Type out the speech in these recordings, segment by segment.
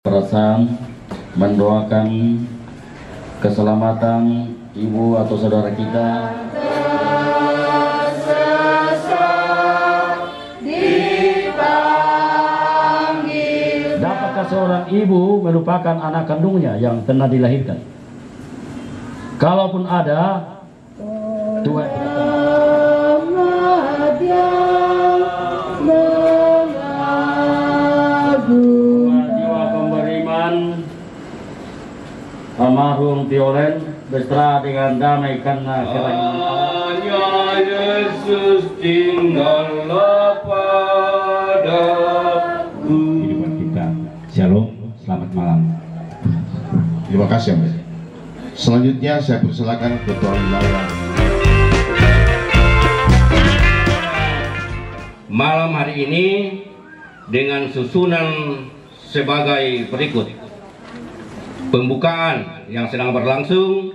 perasaan mendoakan keselamatan ibu atau saudara kita dapatkah seorang ibu melupakan anak kandungnya yang pernah dilahirkan? Kalaupun ada, Tuhan almarhum Violen beserta dengan damai karena kelahiran hanya Yesus tinggallah padaku. kehidupan kita. Shalom, selamat malam. Terima kasih, Mas. Selanjutnya saya persilakan Ketua Wilayah. Malam hari ini dengan susunan sebagai berikut: pembukaan yang sedang berlangsung,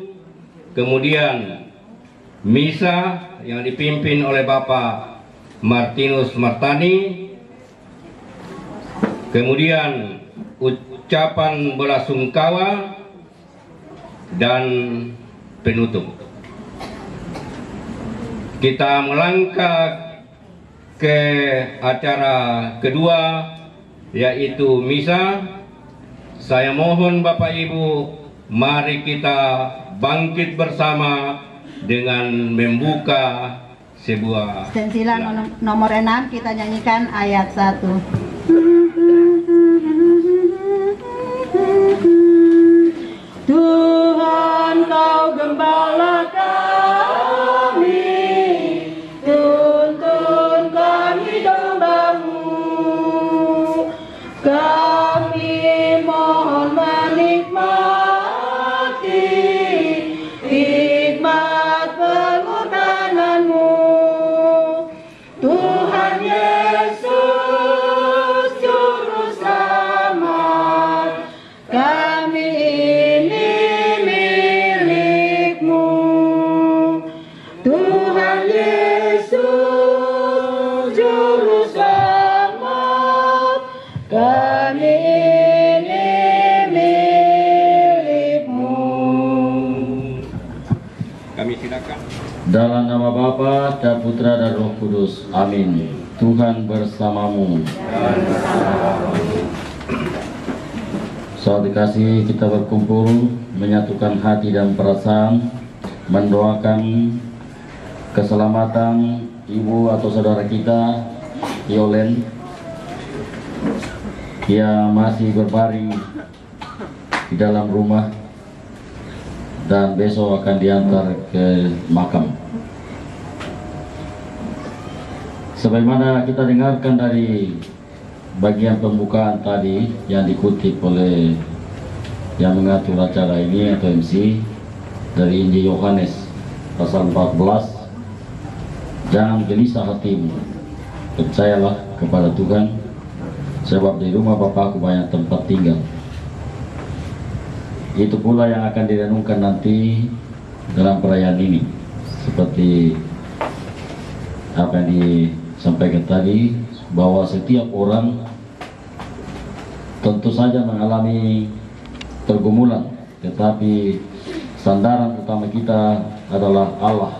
kemudian misa yang dipimpin oleh Bapak Martinus Martani, kemudian ucapan belasungkawa dan penutup. Kita melangkah ke acara kedua, yaitu misa. Saya mohon Bapak Ibu, mari kita bangkit bersama dengan membuka sebuah Sensila nomor 6, kita nyanyikan ayat 1. Tuhan, Kau gembala kami, tuntun kami domba-Mu. Kami mohon menikmati hikmat pengorbanan-Mu. Tuhan Yesus Juru Selamat, kami ini milik-Mu. Tuhan Yesus Juru Selamat, kami ini milik-Mu. kami silakan. Dalam nama Bapa dan Putra dan Roh Kudus. Amin. Tuhan bersamamu. Saat dikasih, kita berkumpul menyatukan hati dan perasaan mendoakan keselamatan ibu atau saudara kita Violen yang masih berbaring di dalam rumah dan besok akan diantar ke makam. Sebagaimana kita dengarkan dari bagian pembukaan tadi yang dikutip oleh yang mengatur acara ini atau MC dari Injil Yohanes pasal 14, jangan gelisah hatimu, percayalah kepada Tuhan, sebab di rumah Bapakku banyak tempat tinggal. Itu pula yang akan direnungkan nanti dalam perayaan ini, seperti apa yang disampaikan tadi, bahwa setiap orang tentu saja mengalami pergumulan, tetapi sandaran utama kita adalah Allah.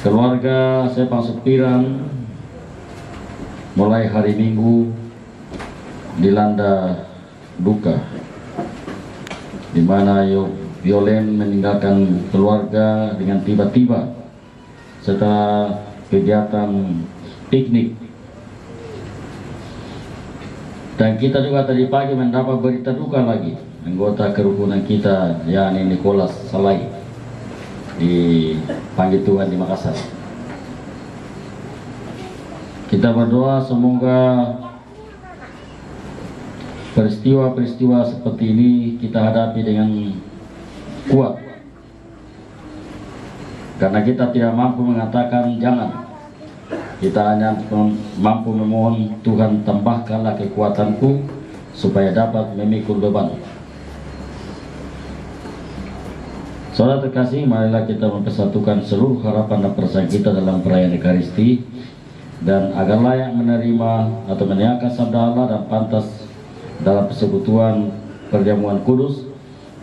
Keluarga Sepang Sepiran mulai hari Minggu dilanda duka, di mana Violen meninggalkan keluarga dengan tiba-tiba setelah kegiatan piknik. Dan kita juga tadi pagi mendapat berita duka lagi, anggota kerukunan kita yakni Nicholas Salai dipanggil Tuhan di Makassar. Kita berdoa semoga peristiwa-peristiwa seperti ini kita hadapi dengan kuat, karena kita tidak mampu mengatakan jangan. Kita hanya mampu memohon, Tuhan tambahkanlah kekuatanku supaya dapat memikul beban. Saudara terkasih, marilah kita mempersatukan seluruh harapan dan perasaan kita dalam perayaan Ekaristi, dan agar layak menerima atau mendengarkan sabda Allah dan pantas dalam persekutuan perjamuan kudus,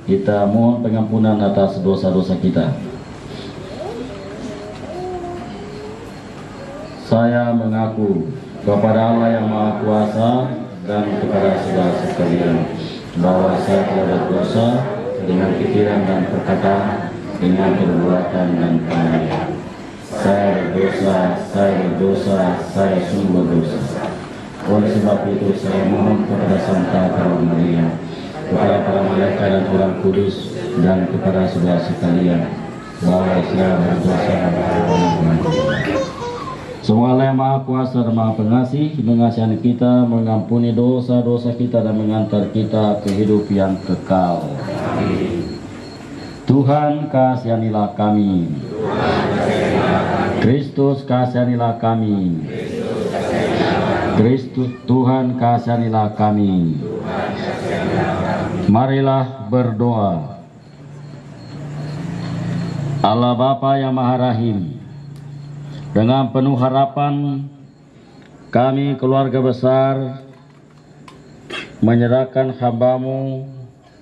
kita mohon pengampunan atas dosa-dosa kita. Saya mengaku kepada Allah yang Maha Kuasa dan kepada saudara sekalian bahwa saya telah berdosa dengan pikiran dan perkataan, dengan perbuatan dan pengaruh. Saya berdosa, saya sungguh berdosa. Oleh sebab itu saya mohon kepada Santa Karunia Maria, kepada para malaikat dan orang kudus, dan kepada saudara sekalian bahwa saya berdosa dan semoga Allah yang Maha Kuasa dan Maha Pengasih mengasihani kita, mengampuni dosa-dosa kita, dan mengantar kita ke hidup yang kekal. Tuhan kasihanilah kami. Kristus kasihanilah kami. Kristus Tuhan kasihanilah kami. Marilah berdoa. Allah Bapa yang Maha Rahim, dengan penuh harapan kami keluarga besar menyerahkan hamba-Mu,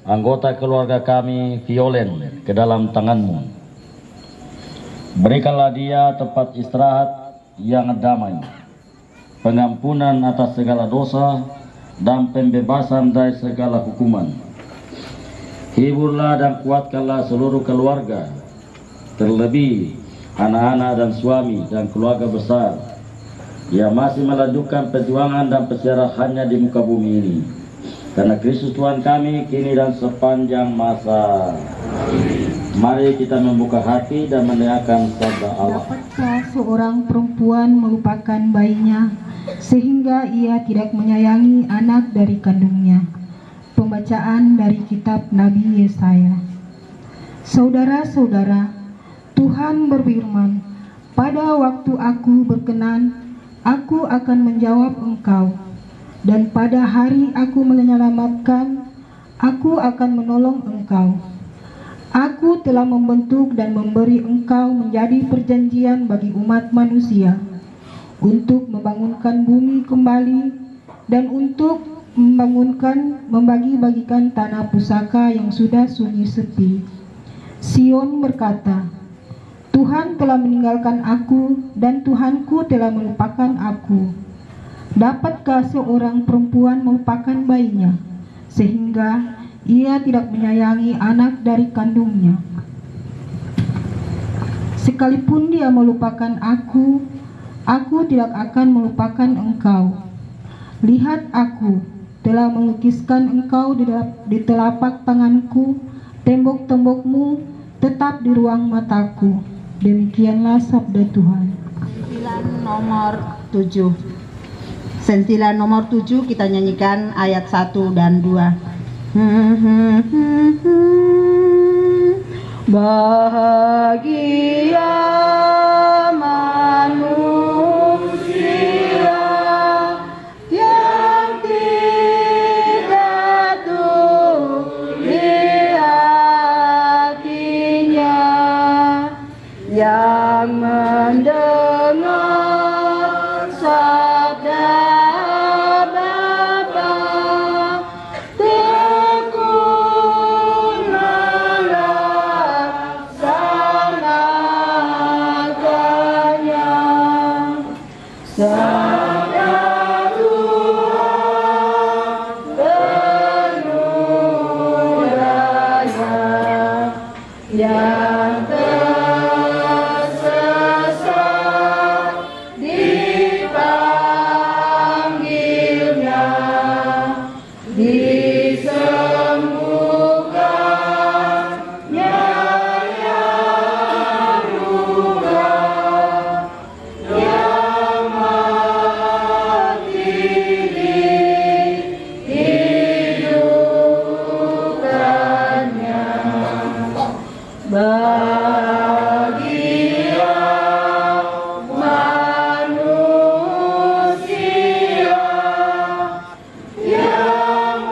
anggota keluarga kami Violen, ke dalam tangan-Mu. Berikanlah dia tempat istirahat yang damai, pengampunan atas segala dosa, dan pembebasan dari segala hukuman. Hiburlah dan kuatkanlah seluruh keluarga, terlebih anak-anak dan suami dan keluarga besar yang masih melanjutkan perjuangan dan persiarahannya di muka bumi ini. Karena Kristus Tuhan kami kini dan sepanjang masa. Mari kita membuka hati dan mendengarkan sabda Allah. Dapatkah seorang perempuan melupakan bayinya sehingga ia tidak menyayangi anak dari kandungnya? Pembacaan dari kitab Nabi Yesaya. Saudara-saudara, Tuhan berfirman, pada waktu aku berkenan, aku akan menjawab engkau. Dan pada hari aku menyelamatkan, aku akan menolong engkau. Aku telah membentuk dan memberi engkau menjadi perjanjian bagi umat manusia, untuk membangunkan bumi kembali, dan untuk membagi-bagikan tanah pusaka yang sudah sunyi sepi. Sion berkata, Tuhan telah meninggalkan aku dan Tuhanku telah melupakan aku. Dapatkah seorang perempuan melupakan bayinya sehingga ia tidak menyayangi anak dari kandungnya? Sekalipun dia melupakan aku tidak akan melupakan engkau. Lihat, aku telah melukiskan engkau di telapak tanganku, tembok-tembokmu tetap di ruang mataku. Demikianlah sabda Tuhan. Sentilan nomor 7 kita nyanyikan ayat 1 dan 2. Bahagia manusia yang tidak tuli hatinya, yang mendengar sabda Bapa, tekun melaksanakannya. Sabda Tuhan penuh daya, yang tersesat dipanggilnya, disembuhkannya yang luka, yang mati dihidupkannya. Bahagia manusia yang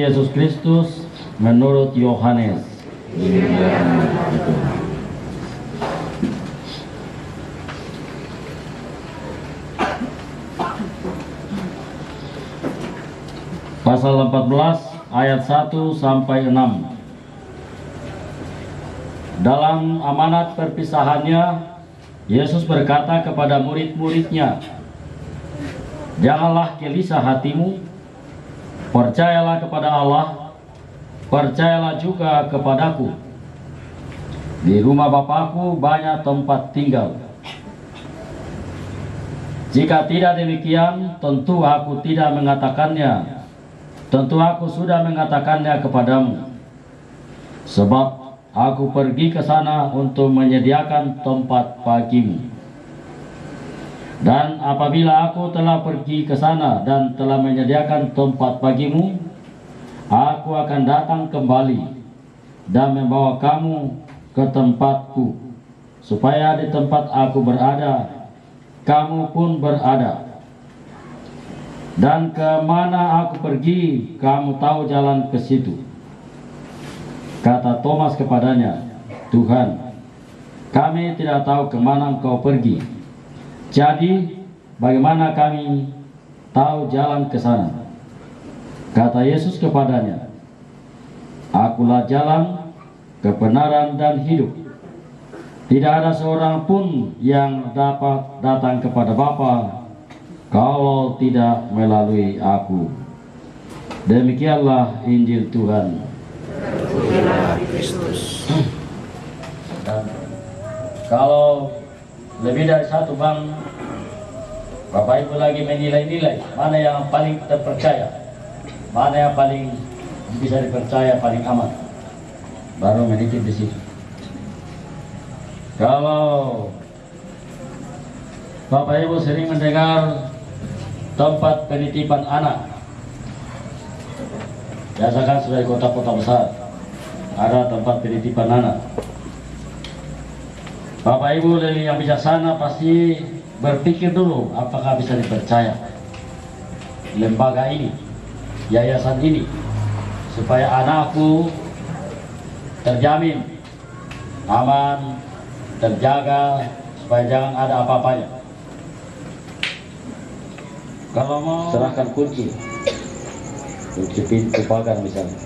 Yesus Kristus menurut Yohanes. Pasal 14 ayat 1 sampai 6. Dalam amanat perpisahannya, Yesus berkata kepada murid-muridnya, "Janganlah gelisah hatimu, percayalah kepada Allah, percayalah juga kepadaku. Di rumah Bapakku banyak tempat tinggal. Jika tidak demikian, tentu aku tidak mengatakannya. Tentu aku sudah mengatakannya kepadamu. Sebab aku pergi ke sana untuk menyediakan tempat bagimu. Dan apabila aku telah pergi ke sana dan telah menyediakan tempat bagimu, aku akan datang kembali dan membawa kamu ke tempatku, supaya di tempat aku berada, kamu pun berada. Dan kemana aku pergi, kamu tahu jalan ke situ." Kata Thomas kepadanya, "Tuhan, kami tidak tahu kemana Engkau pergi. Jadi, bagaimana kami tahu jalan ke sana?" Kata Yesus kepadanya, "Akulah jalan, kebenaran, dan hidup. Tidak ada seorang pun yang dapat datang kepada Bapa kalau tidak melalui aku." Demikianlah Injil Tuhan. Dan kalau lebih dari satu bank, Bapak Ibu lagi menilai-nilai mana yang paling terpercaya, mana yang paling bisa dipercaya, paling aman, baru menitip di situ. Kalau Bapak Ibu sering mendengar tempat penitipan anak, biasakan sudah di kota-kota besar ada tempat penitipan anak. Bapak Ibu yang bijaksana pasti berpikir dulu apakah bisa dipercaya lembaga ini, yayasan ini, supaya anakku terjamin aman, terjaga, supaya jangan ada apa-apanya. Kalau mau serahkan kunci pintu pagar misalnya.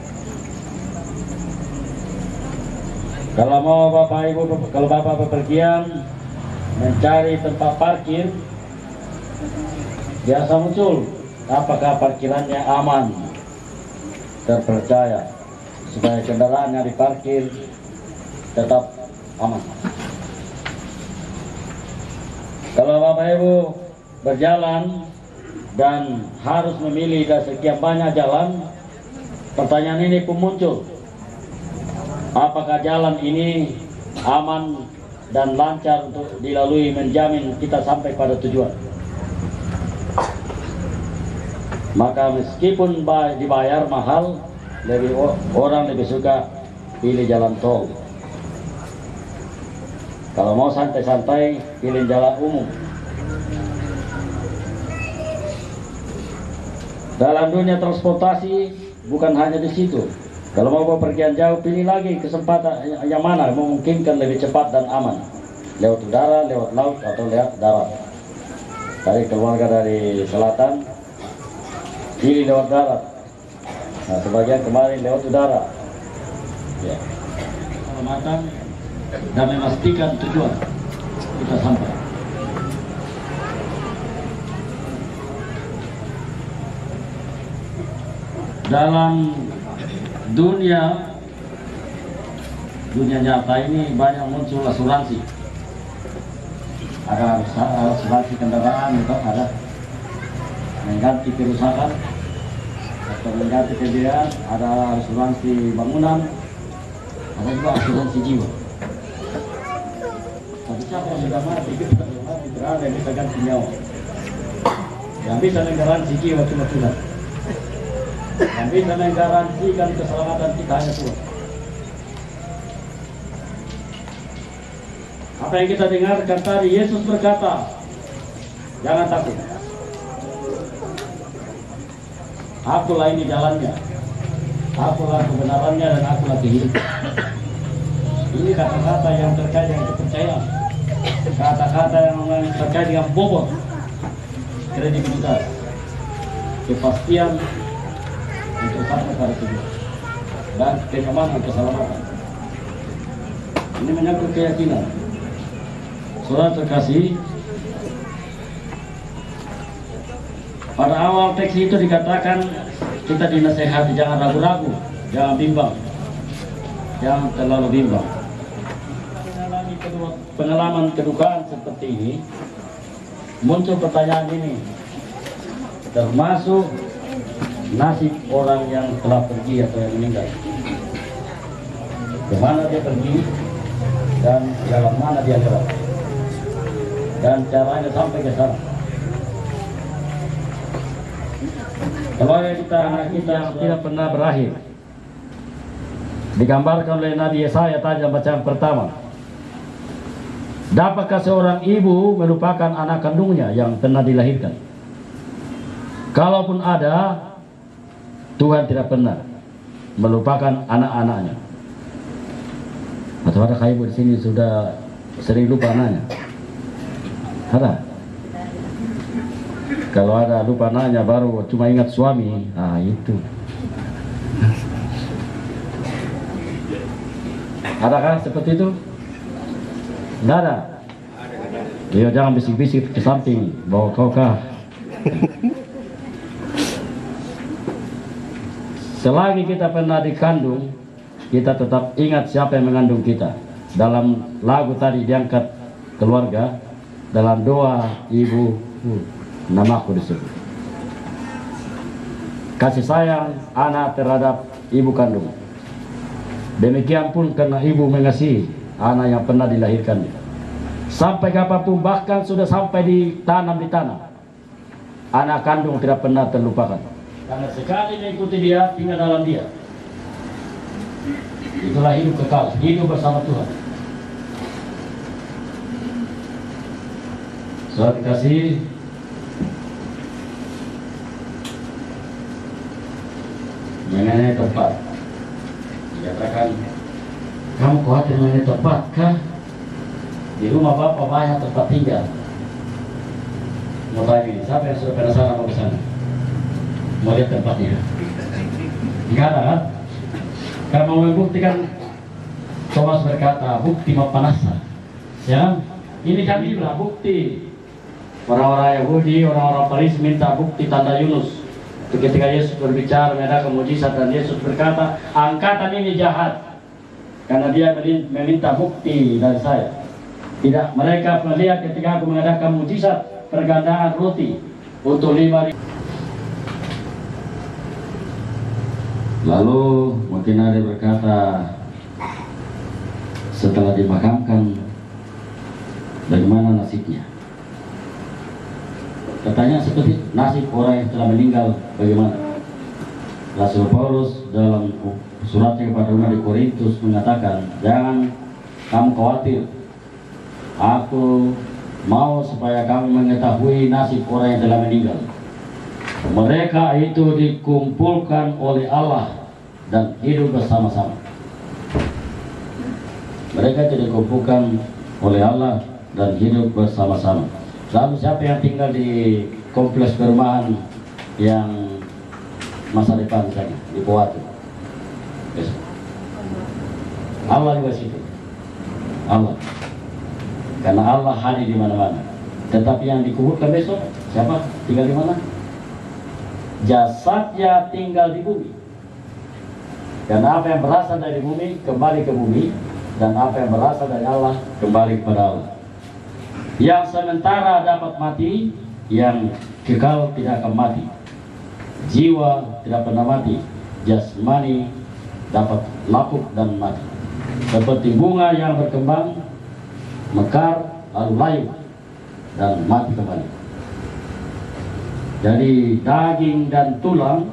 Kalau mau Bapak Ibu, kalau Bapak bepergian mencari tempat parkir, biasa muncul apakah parkirannya aman, terpercaya, supaya kendaraan yang diparkir tetap aman. Kalau Bapak Ibu berjalan dan harus memilih dari sekian banyak jalan, pertanyaan ini pun muncul. Apakah jalan ini aman dan lancar untuk dilalui, menjamin kita sampai pada tujuan? Maka meskipun dibayar mahal, orang lebih suka pilih jalan tol. Kalau mau santai-santai, pilih jalan umum. Dalam dunia transportasi bukan hanya di situ. Kalau mau bepergian jauh, pilih lagi kesempatan yang mana memungkinkan lebih cepat dan aman. Lewat udara, lewat laut, atau lewat darat. Tadi keluarga dari selatan pilih lewat darat. Nah, sebagian kemarin lewat udara. Ya. Keselamatan dan memastikan tujuan kita sampai. Dalam dunia dunia nyata ini banyak muncul asuransi. Ada asuransi kendaraan, itu ada mengganti kerusakan atau mengganti kebiayaan, ada asuransi bangunan, ada juga asuransi jiwa. Tapi siapa yang sudah mati, kita sudah mati, berada yang bisa ganti nyawa. Yang bisa menggaransi jiwa cuma Tuhan. Yang bisa menggaransikan keselamatan kita hanya Tuhan. Apa yang kita dengarkan tadi, Yesus berkata, jangan takut. Akulah ini jalannya, akulah kebenarannya, dan akulah kehidupan. Ini kata-kata yang terkait dengan kepercayaan, kata-kata yang terkait dengan bobot kredibilitas, kepastian untuk sampai pada tujuan, dan kenyamanan keselamatan. Ini menyangkut keyakinan. Saudara terkasih, pada awal teks itu dikatakan kita dinasehati jangan ragu-ragu, jangan bimbang, jangan terlalu bimbang. Pengalaman kedukaan seperti ini, muncul pertanyaan ini, termasuk nasib orang yang telah pergi atau yang meninggal. Kemana dia pergi dan dalam mana dia berada, dan caranya sampai ke sana. Kalau kita tidak pernah berakhir, digambarkan oleh Nabi Yesaya tadi bacaan pertama. Dapatkah seorang ibu melupakan anak kandungnya yang pernah dilahirkan? Kalaupun ada, Tuhan tidak pernah melupakan anak-anaknya. Atau ada ibu di sini sudah sering lupa anaknya? Ada? Kalau ada lupa anaknya baru cuma ingat suami, itu. Adakah seperti itu? Tidak ada. Dia jangan bisik-bisik ke samping, bawa kau kah? Selagi kita pernah dikandung, kita tetap ingat siapa yang mengandung kita. Dalam lagu tadi diangkat keluarga, dalam doa ibu, namaku disebut. Kasih sayang anak terhadap ibu kandung. Demikian pun karena ibu mengasihi anak yang pernah dilahirkannya. Sampai kapanpun, bahkan sudah sampai ditanam di tanah, anak kandung tidak pernah terlupakan. Karena sekali mengikuti dia, tinggal dalam dia. Itulah hidup kekal, hidup bersama Tuhan. Saudara dikasih, mengenai tempat, dikatakan, kamu khawatir mengenai tempat kah? Di rumah bapak banyak tempat tinggal. Mau tanya ini, siapa yang sudah penasaran mau ke sana? Mau lihat tempatnya? Enggak ada kan? Karena mau membuktikan, Thomas berkata, bukti mapanasa. Ya, ini kami bilang bukti. Orang-orang Yahudi, orang-orang Farisi minta bukti tanda Yunus. Ketika Yesus berbicara mengadakan mujizat dan Yesus berkata, angkatan ini jahat karena dia meminta bukti dari saya. Tidak, mereka melihat ketika aku mengadakan mujizat pergandaan roti untuk 5.000. Lalu mungkin ada berkata, setelah dimakamkan bagaimana nasibnya? Katanya seperti nasib orang yang telah meninggal bagaimana? Rasul Paulus dalam suratnya kepada umat di Korintus mengatakan, jangan kamu khawatir, aku mau supaya kamu mengetahui nasib orang yang telah meninggal. Mereka itu dikumpulkan oleh Allah dan hidup bersama-sama. Mereka itu dikumpulkan oleh Allah dan hidup bersama-sama. Lalu siapa yang tinggal di kompleks perumahan yang masa depan misalnya di Poatu? Yes. Allah juga situ. Allah. Karena Allah hadir di mana-mana. Tetapi yang dikuburkan besok siapa? Tinggal di mana? Jasadnya tinggal di bumi. Karena apa yang berasal dari bumi kembali ke bumi, dan apa yang berasal dari Allah kembali kepada Allah. Yang sementara dapat mati, yang kekal tidak akan mati. Jiwa tidak pernah mati, jasmani dapat lapuk dan mati. Seperti bunga yang berkembang, mekar, lalu layu dan mati kembali. Jadi daging dan tulang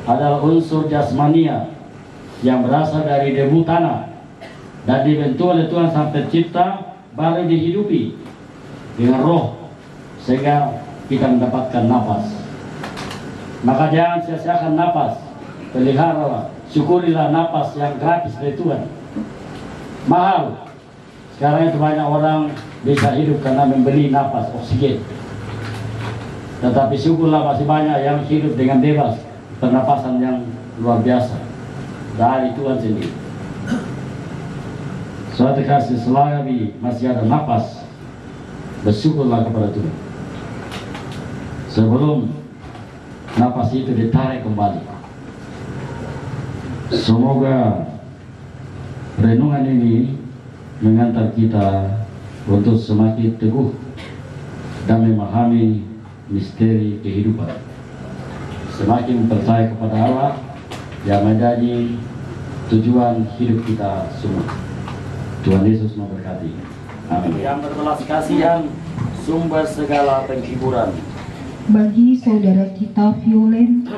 adalah unsur jasmania yang berasal dari debu tanah dan dibentuk oleh Tuhan sampai cipta, baru dihidupi dengan roh sehingga kita mendapatkan nafas. Maka jangan sia-siakan nafas, peliharalah, syukurilah nafas yang gratis dari Tuhan. Mahal. Sekarang itu banyak orang bisa hidup karena membeli nafas oksigen. Tetapi syukurlah masih banyak yang hidup dengan bebas, pernapasan yang luar biasa dari Tuhan sendiri. Suatu kasih selagi masih ada nafas, bersyukurlah kepada Tuhan sebelum nafas itu ditarik kembali. Semoga renungan ini mengantar kita untuk semakin teguh dan memahami misteri kehidupan, semakin percaya kepada Allah yang menjadi tujuan hidup kita semua. Tuhan Yesus memberkati. Amin. Yang berbelas kasihan, sumber segala penghiburan. Bagi saudara kita Violen,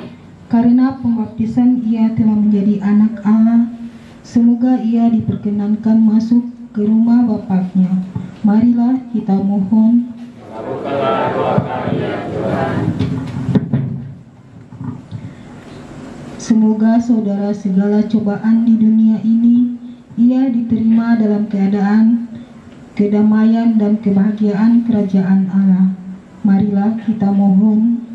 karena pembaptisan ia telah menjadi anak Allah, semoga ia diperkenankan masuk ke rumah Bapaknya. Marilah kita mohon. Kabulkanlah doa kami ya Tuhan. Semoga saudara segala cobaan di dunia ini ia diterima dalam keadaan kedamaian dan kebahagiaan kerajaan Allah. Marilah kita mohon.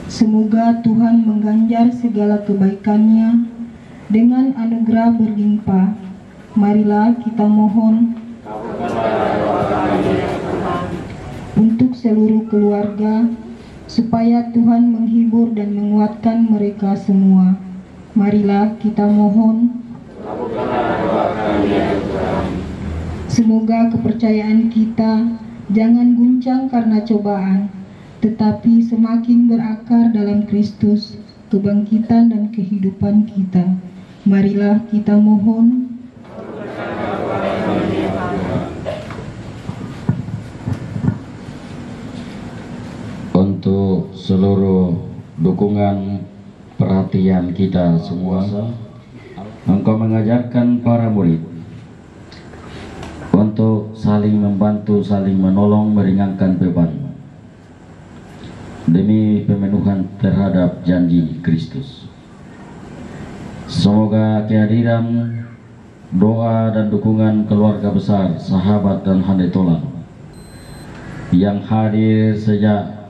Semoga Tuhan mengganjar segala kebaikannya dengan anugerah berlimpah. Marilah kita mohon. Untuk seluruh keluarga, supaya Tuhan menghibur dan menguatkan mereka semua. Marilah kita mohon. Semoga kepercayaan kita jangan guncang karena cobaan, tetapi semakin berakar dalam Kristus, kebangkitan dan kehidupan kita. Marilah kita mohon. Untuk seluruh dukungan perhatian kita semua, Engkau mengajarkan para murid untuk saling membantu, saling menolong, meringankan beban demi pemenuhan terhadap janji Kristus. Semoga kehadiran, doa dan dukungan keluarga besar, sahabat dan handai tolan yang hadir sejak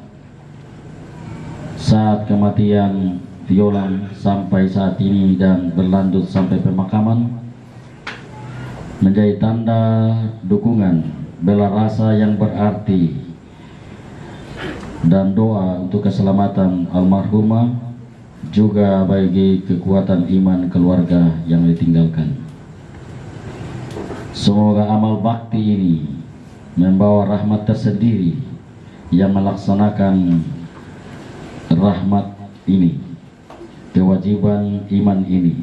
saat kematian Violan sampai saat ini dan berlanjut sampai pemakaman menjadi tanda dukungan, bela rasa yang berarti dan doa untuk keselamatan almarhumah, juga bagi kekuatan iman keluarga yang ditinggalkan. Semoga amal bakti ini membawa rahmat tersendiri yang melaksanakan rahmat ini, kewajiban iman ini,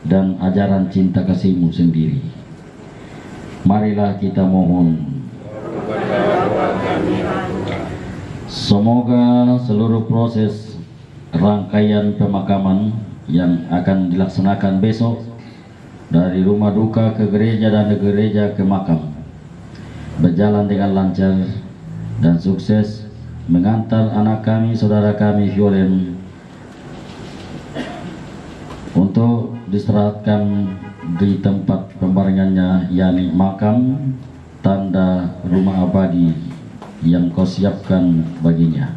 dan ajaran cinta kasih-Mu sendiri. Marilah kita mohon. Semoga seluruh proses rangkaian pemakaman yang akan dilaksanakan besok, dari rumah duka ke gereja dan dari gereja ke makam, berjalan dengan lancar dan sukses, mengantar anak kami, saudara kami Violen untuk diseratkan di tempat pembaringannya, yakni makam, tanda rumah abadi yang Kau siapkan baginya.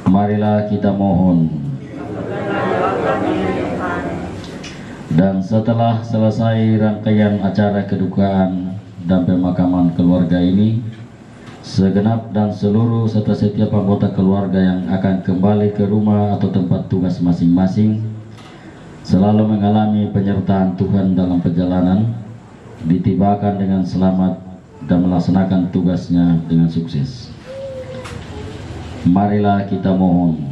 Marilah kita mohon. Dan setelah selesai rangkaian acara kedukaan dan pemakaman keluarga ini, segenap dan seluruh serta setiap anggota keluarga yang akan kembali ke rumah atau tempat tugas masing-masing selalu mengalami penyertaan Tuhan dalam perjalanan, ditibakan dengan selamat dan melaksanakan tugasnya dengan sukses. Marilah kita mohon.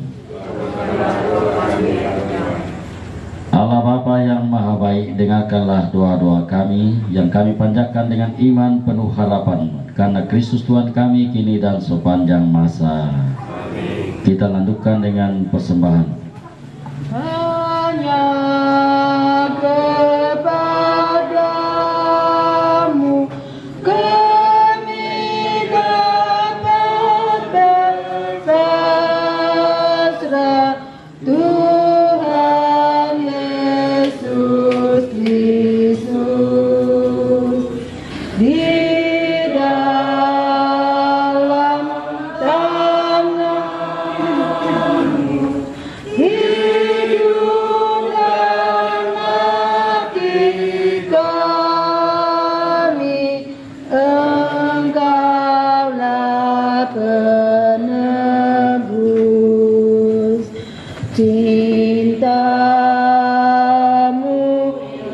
Allah Bapa yang Maha Baik, dengarkanlah doa-doa kami yang kami panjatkan dengan iman penuh harapan karena Kristus Tuhan kami kini dan sepanjang masa. Amin. Kita lanjutkan dengan persembahan. Hanya kepadamu kami dapat berpasrah, Tuhan Yesus Kristus. Di dalam tangan-Mu hidup dan mati kami, Engkaulah penebus. Cinta-Mu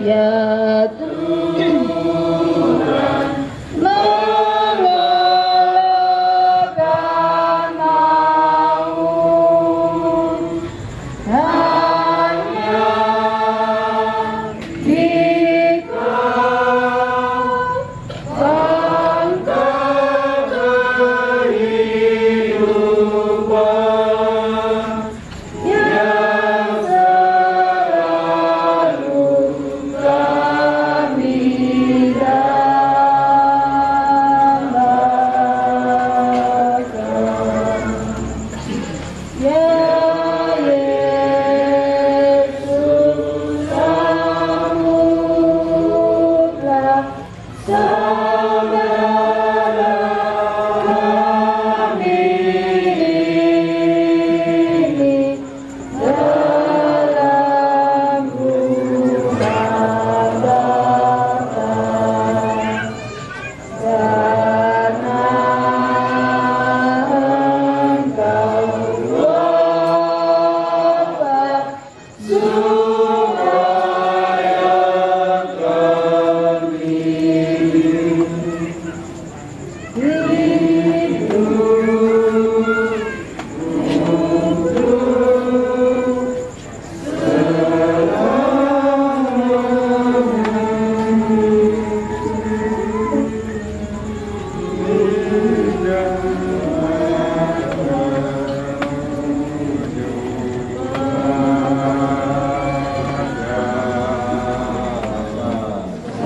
ya Tuhan mengalahkan maut. Hanya Dikau sangka kehidupan yang selalu kami dambakan. Ya Yesus, sambutlah saudara kami ini dalam rumah datang, karena Engkau Bapa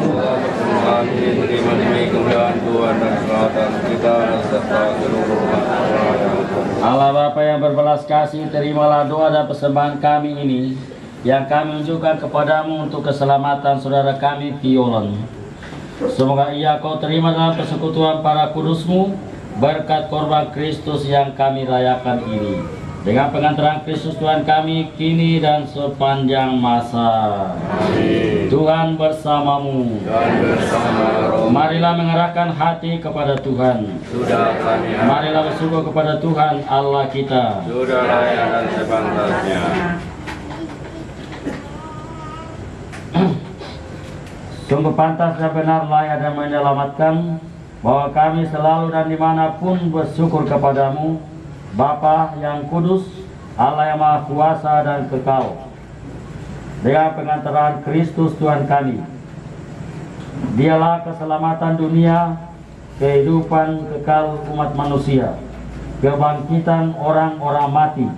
supaya kami Kami terima demi kemuliaan Tuhan dan keselamatan kita serta seluruh masyarakat yang Allah Bapa yang berbelas kasih, terimalah doa dan persembahan kami ini yang kami unjukkan kepadamu untuk keselamatan saudara kami Violen. Semoga ia kau terima dalam persekutuan para kudus-Mu berkat korban Kristus yang kami rayakan ini, dengan pengantaran Kristus Tuhan kami kini dan sepanjang masa. Amin. Tuhan bersamamu. Dan bersama roh Marilah mengerahkan hati kepada Tuhan. sudah kami Marilah bersyukur kepada Tuhan Allah kita. sudah raya dan sepantasnya. Sungguh pantas dan benar, layak dan menyelamatkan, bahwa kami selalu dan dimanapun bersyukur kepadamu, Bapa yang kudus, Allah yang maha kuasa dan kekal, dengan pengantaran Kristus Tuhan kami. Dialah keselamatan dunia, kehidupan kekal umat manusia, kebangkitan orang-orang mati.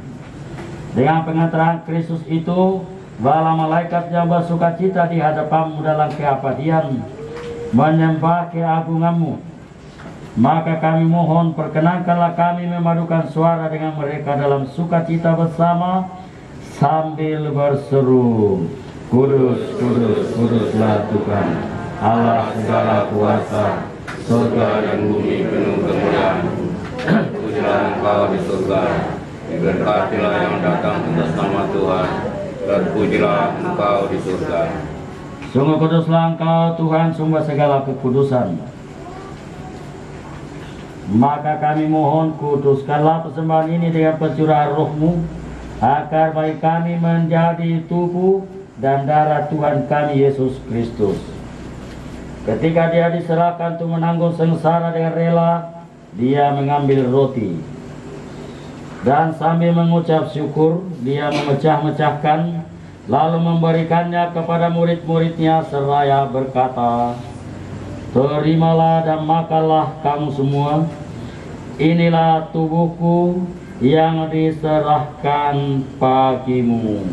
Dengan pengantaran Kristus itu, bala malaikat yang bersukacita di hadapan-Mu dalam keabadian menyembah keagungan-Mu. Maka kami mohon, perkenankanlah kami memadukan suara dengan mereka dalam sukacita bersama sambil berseru, Kudus, kudus, kuduslah Tuhan, Allah segala kuasa, surga dan bumi penuh kemuliaan. Pujilah Engkau di surga, diberkatilah yang datang atas nama Tuhan, dan pujilah Engkau di surga. Sungguh kuduslah Engkau Tuhan, sumber segala kekudusan. Maka kami mohon, kuduskanlah persembahan ini dengan pencurahan roh-Mu, agar bagi kami menjadi tubuh dan darah Tuhan kami Yesus Kristus. Ketika dia diserahkan untuk menanggung sengsara dengan rela, dia mengambil roti. Dan sambil mengucap syukur, dia memecah-mecahkan, lalu memberikannya kepada murid-muridnya seraya berkata, "Terimalah dan makanlah kamu semua. Inilah tubuhku yang diserahkan bagimu."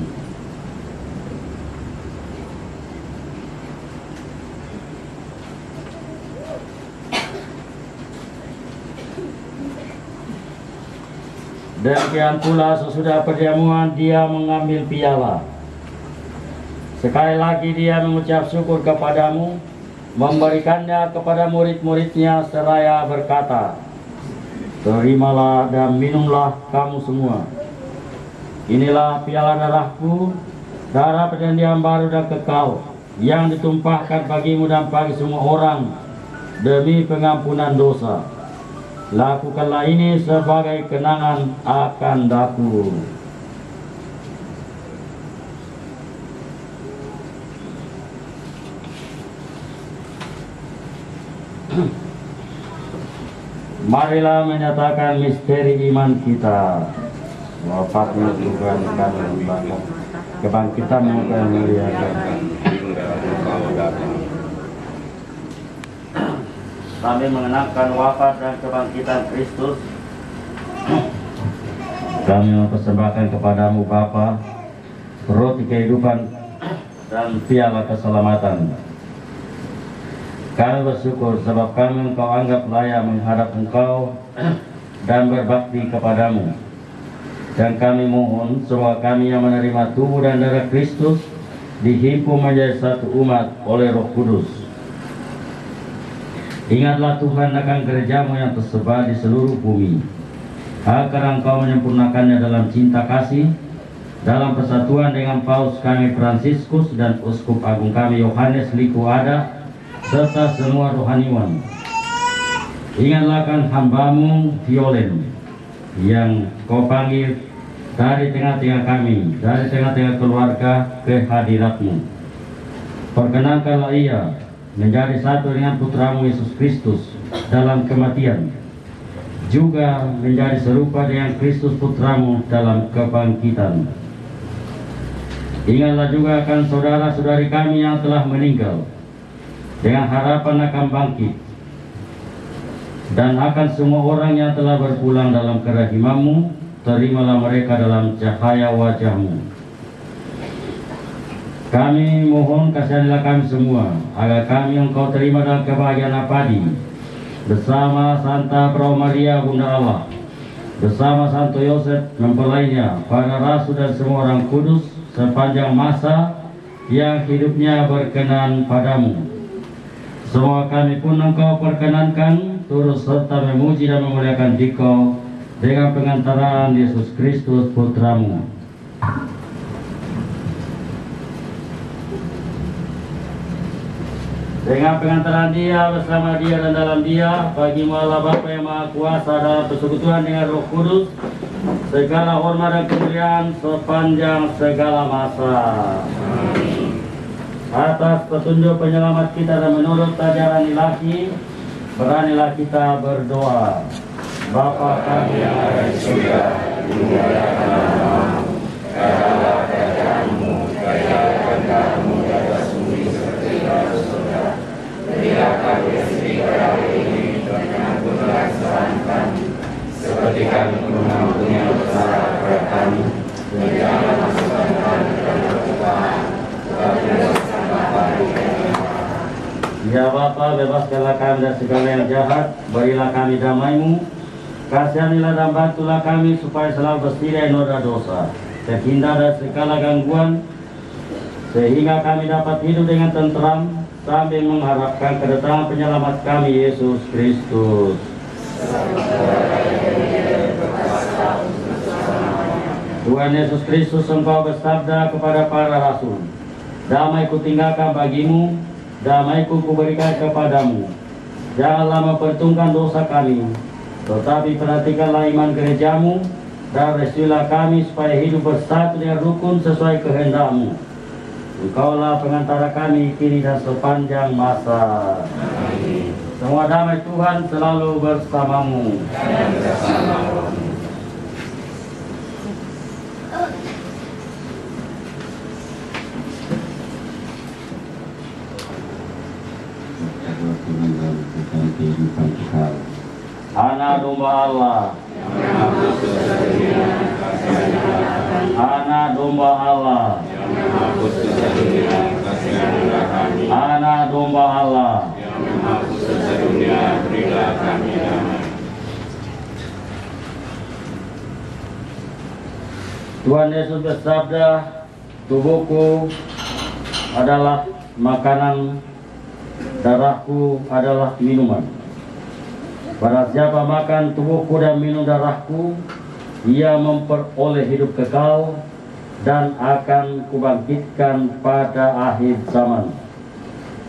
Demikian pula sesudah perjamuan dia mengambil piala. Sekali lagi dia mengucap syukur kepadamu, memberikannya kepada murid-muridnya seraya berkata, "Terimalah dan minumlah kamu semua. Inilah piala darahku, darah perjanjian baru dan kekal, yang ditumpahkan bagimu dan bagi semua orang demi pengampunan dosa. Lakukanlah ini sebagai kenangan akan daku." Marilah menyatakan misteri iman kita. Wafatnya Tuhan kami, kebangkitanmu kami muliakan. Sambil mengenangkan wafat dan kebangkitan Kristus, kami mempersembahkan kepadamu Bapa roti kehidupan dan piala keselamatan. Kami bersyukur sebab kami Engkau anggap layak menghadap Engkau dan berbakti kepadamu. Dan kami mohon semua kami yang menerima tubuh dan darah Kristus dihimpun menjadi satu umat oleh Roh Kudus. Ingatlah Tuhan akan gerejamu yang tersebar di seluruh bumi, agar Engkau menyempurnakannya dalam cinta kasih, dalam persatuan dengan Paus kami Fransiskus dan Uskup Agung kami Yohanes Liku Ada, serta semua rohaniwan. Ingatlah kan hambamu Violen, yang Kau panggil dari tengah-tengah kami, dari tengah-tengah keluarga ke hadiratmu. Perkenankanlah ia menjadi satu dengan putramu Yesus Kristus dalam kematian, juga menjadi serupa dengan Kristus putramu dalam kebangkitan. Ingatlah juga akan saudara-saudari kami yang telah meninggal, dengan harapan akan bangkit, dan akan semua orang yang telah berpulang dalam kerahimanmu, terimalah mereka dalam cahaya wajahmu. Kami mohon kasihanilah kami semua, agar kami Engkau terima dalam kebahagiaan abadi, bersama Santa Brau Maria Bunda Allah, bersama Santo Yosef mempelainya, para rasul dan semua orang kudus, sepanjang masa yang hidupnya berkenan padamu. Semua kami pun Engkau perkenankan turut serta memuji dan memuliakan Dikau dengan pengantaran Yesus Kristus putramu. Dengan pengantaran dia, bersama dia dan dalam dia, bagi Allah Bapa yang Maha Kuasa dalam persekutuan dengan Roh Kudus, segala hormat dan kemuliaan sepanjang segala masa. Atas petunjuk penyelamat kita dan menurut ajaran ilahi, beranilah kita berdoa. Bapa kami yang ada di surga, dimuliakan namamu, jadilah kerajaanmu, jadilah kehendakmu di atas bumi seperti di atas surga. Berilah kami rezeki pada hari ini, dan ampunilah kesalahan kami, seperti kami mengampuni yang bersalah kepada kami. Dan janganlah masukkan kami ke dalam pencobaan, tetapi bebaskanlah kami dari yang jahat. Ya Bapa, bebaskanlah kami dari segala yang jahat, berilah kami damai-Mu, kasihanilah dan bantulah kami supaya selalu bersih dari noda dosa, terhindar dari segala gangguan, sehingga kami dapat hidup dengan tenteram sambil mengharapkan kedatangan penyelamat kami Yesus Kristus. Tuhan Yesus Kristus, Engkau bersabda kepada para rasul, "Damai kutinggalkan bagimu, damai kuberikan kepadamu. Janganlah memperhitungkan dosa kami, tetapi perhatikanlah iman gerejamu, dan restuilah kami supaya hidup bersatu dengan rukun sesuai kehendak-Mu. Engkaulah pengantara kami kini dan sepanjang masa. Semua damai Tuhan selalu bersamamu. Anak domba Allah, anak domba Allah, anak domba Allah. Tuhan Yesus bersabda, tubuhku adalah makanan, darahku adalah minuman. Barang siapa makan tubuhku dan minum darahku, ia memperoleh hidup kekal dan akan kubangkitkan pada akhir zaman.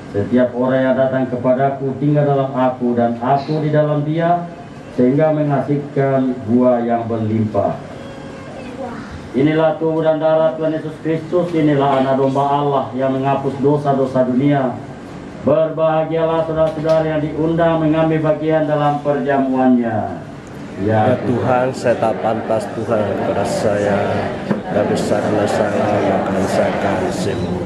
Setiap orang yang datang kepadaku tinggal dalam aku dan aku di dalam dia, sehingga menghasilkan buah yang berlimpah. Inilah tubuh dan darah Tuhan Yesus Kristus, inilah anak domba Allah yang menghapus dosa-dosa dunia. Berbahagialah saudara-saudara yang diundang mengambil bagian dalam perjamuannya. Ya Tuhan, saya tak pantas Tuhan kepada saya, tapi karena salah akan saya kasih-Mu.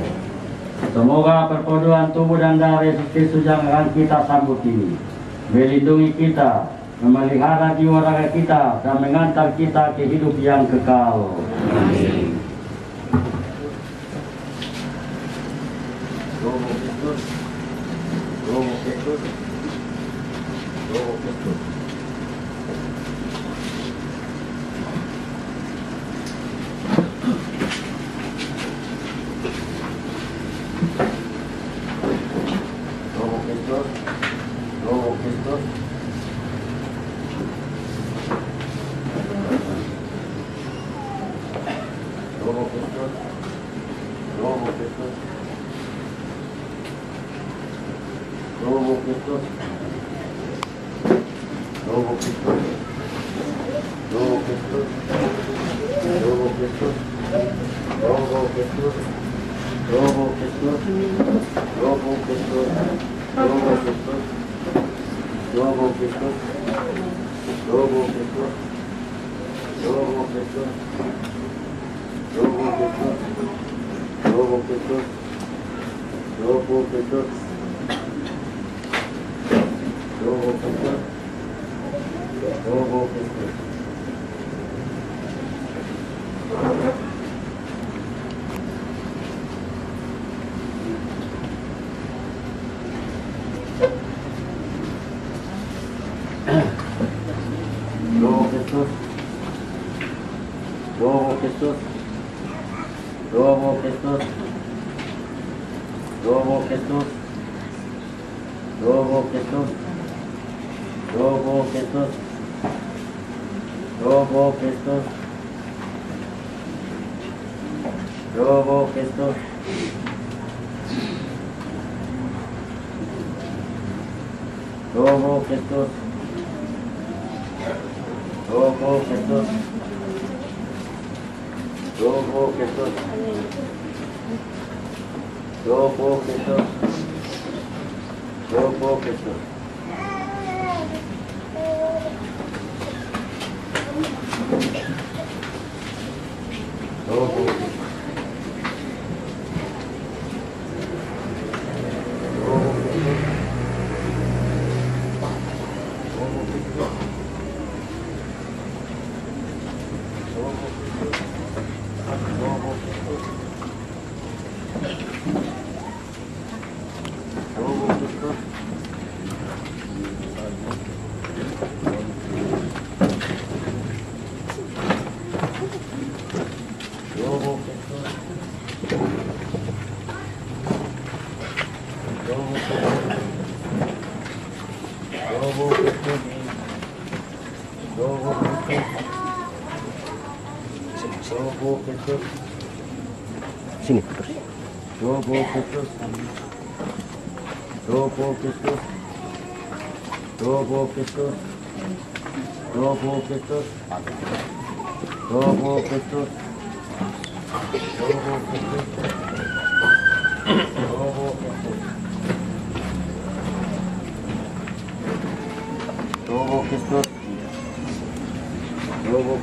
Semoga perpaduan tubuh dan darah Yesus Kristus yang akan kita sambut ini melindungi kita, memelihara jiwa raga kita, dan mengantar kita ke hidup yang kekal. Amin. Sini terus.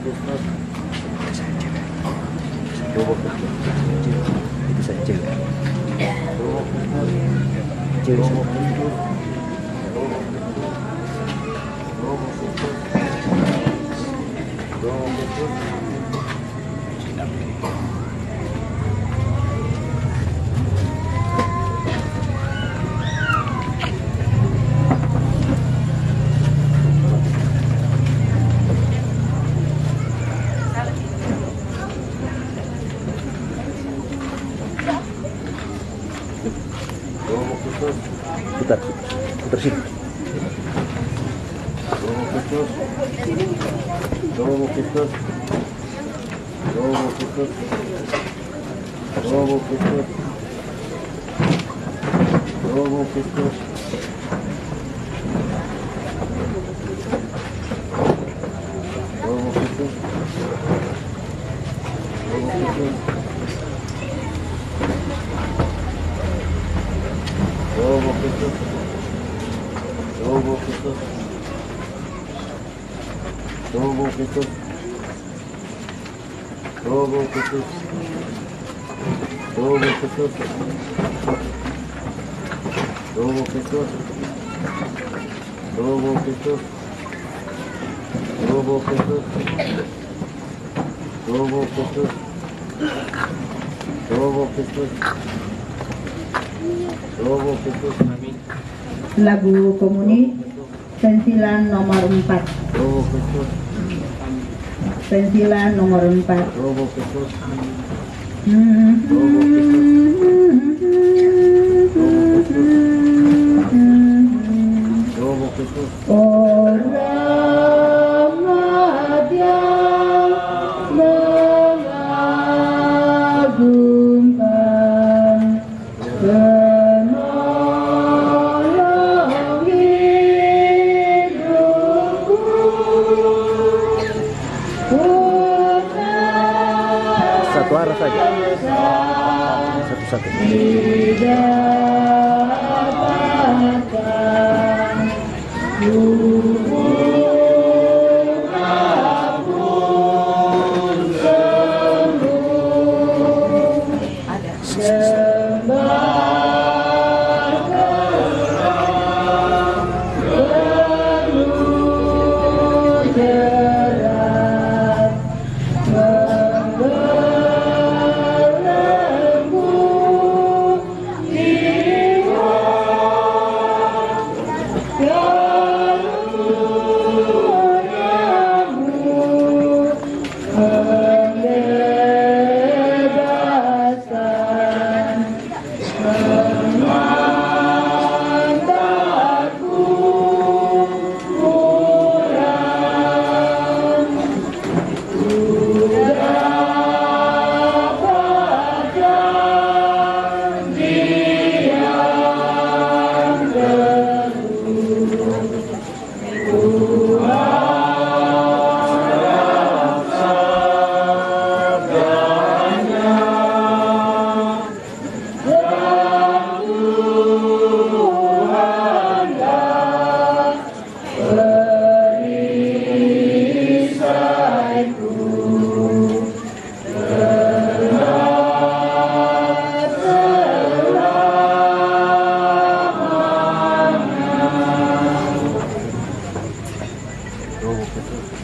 Itu saja. Putar sini. Lagu komuni sensilan nomor 4. Sensilan nomor 4. Orang madya mengagumkan penolong hidupku. Satu arah saja. Satu-satu.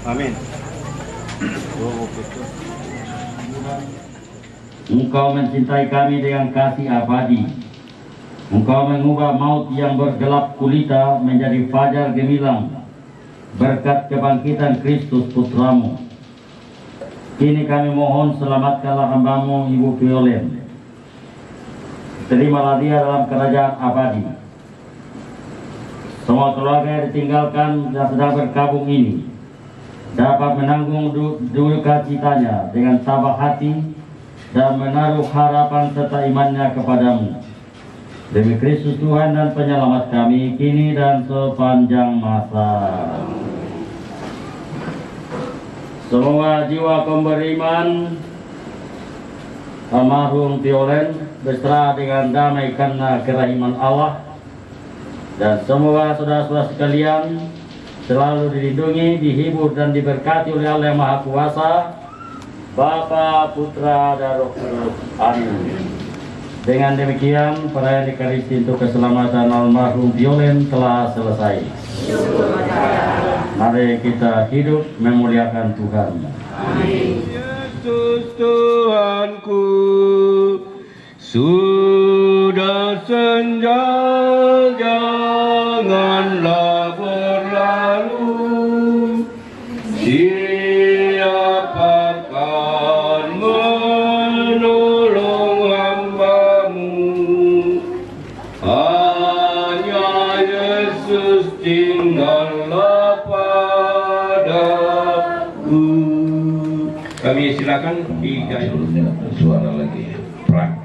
Amin. Engkau mencintai kami dengan kasih abadi. Engkau mengubah maut yang bergelap gulita menjadi fajar gemilang berkat kebangkitan Kristus Putramu. Kini kami mohon selamatkanlah hambamu Ibu Violen. Terimalah dia dalam kerajaan abadi. Semua keluarga yang ditinggalkan dan sedang berkabung ini dapat menanggung duka citanya dengan tabah hati dan menaruh harapan serta imannya kepadamu. Demi Kristus Tuhan dan penyelamat kami, kini dan sepanjang masa. Semua jiwa kaum beriman almarhum Violen berserah dengan damai karena kerahiman Allah. Dan semua saudara-saudara sekalian selalu dilindungi, dihibur dan diberkati oleh Allah yang Maha Kuasa, Bapa, Putra, dan Roh Kudus. Amin. Dengan demikian, perayaan Ekaristi untuk keselamatan almarhum Violen telah selesai. Mari kita hidup memuliakan Tuhan. Amin. Yesus Tuhanku, sudah senja, janganlah berlalu. Siapa akan menolong hamba-Mu? Hanya Yesus, tinggallah padaku. Kami silakan digayak. Suara lagi perang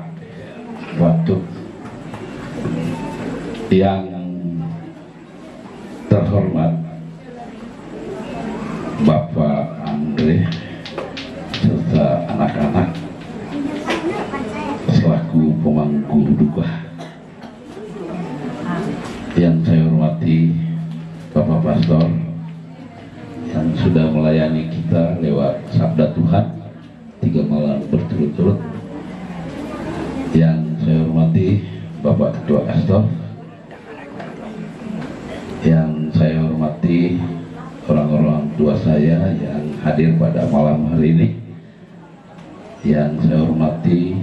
waktu yang terhormat Bapak Andre serta anak-anak selaku pemangku duka, yang saya hormati Bapak Pastor yang sudah melayani kita lewat Sabda Tuhan 3 malam berturut-turut, yang saya hormati Bapak Ketua Astor, yang saya hormati orang-orang tua saya yang hadir pada malam hari ini, yang saya hormati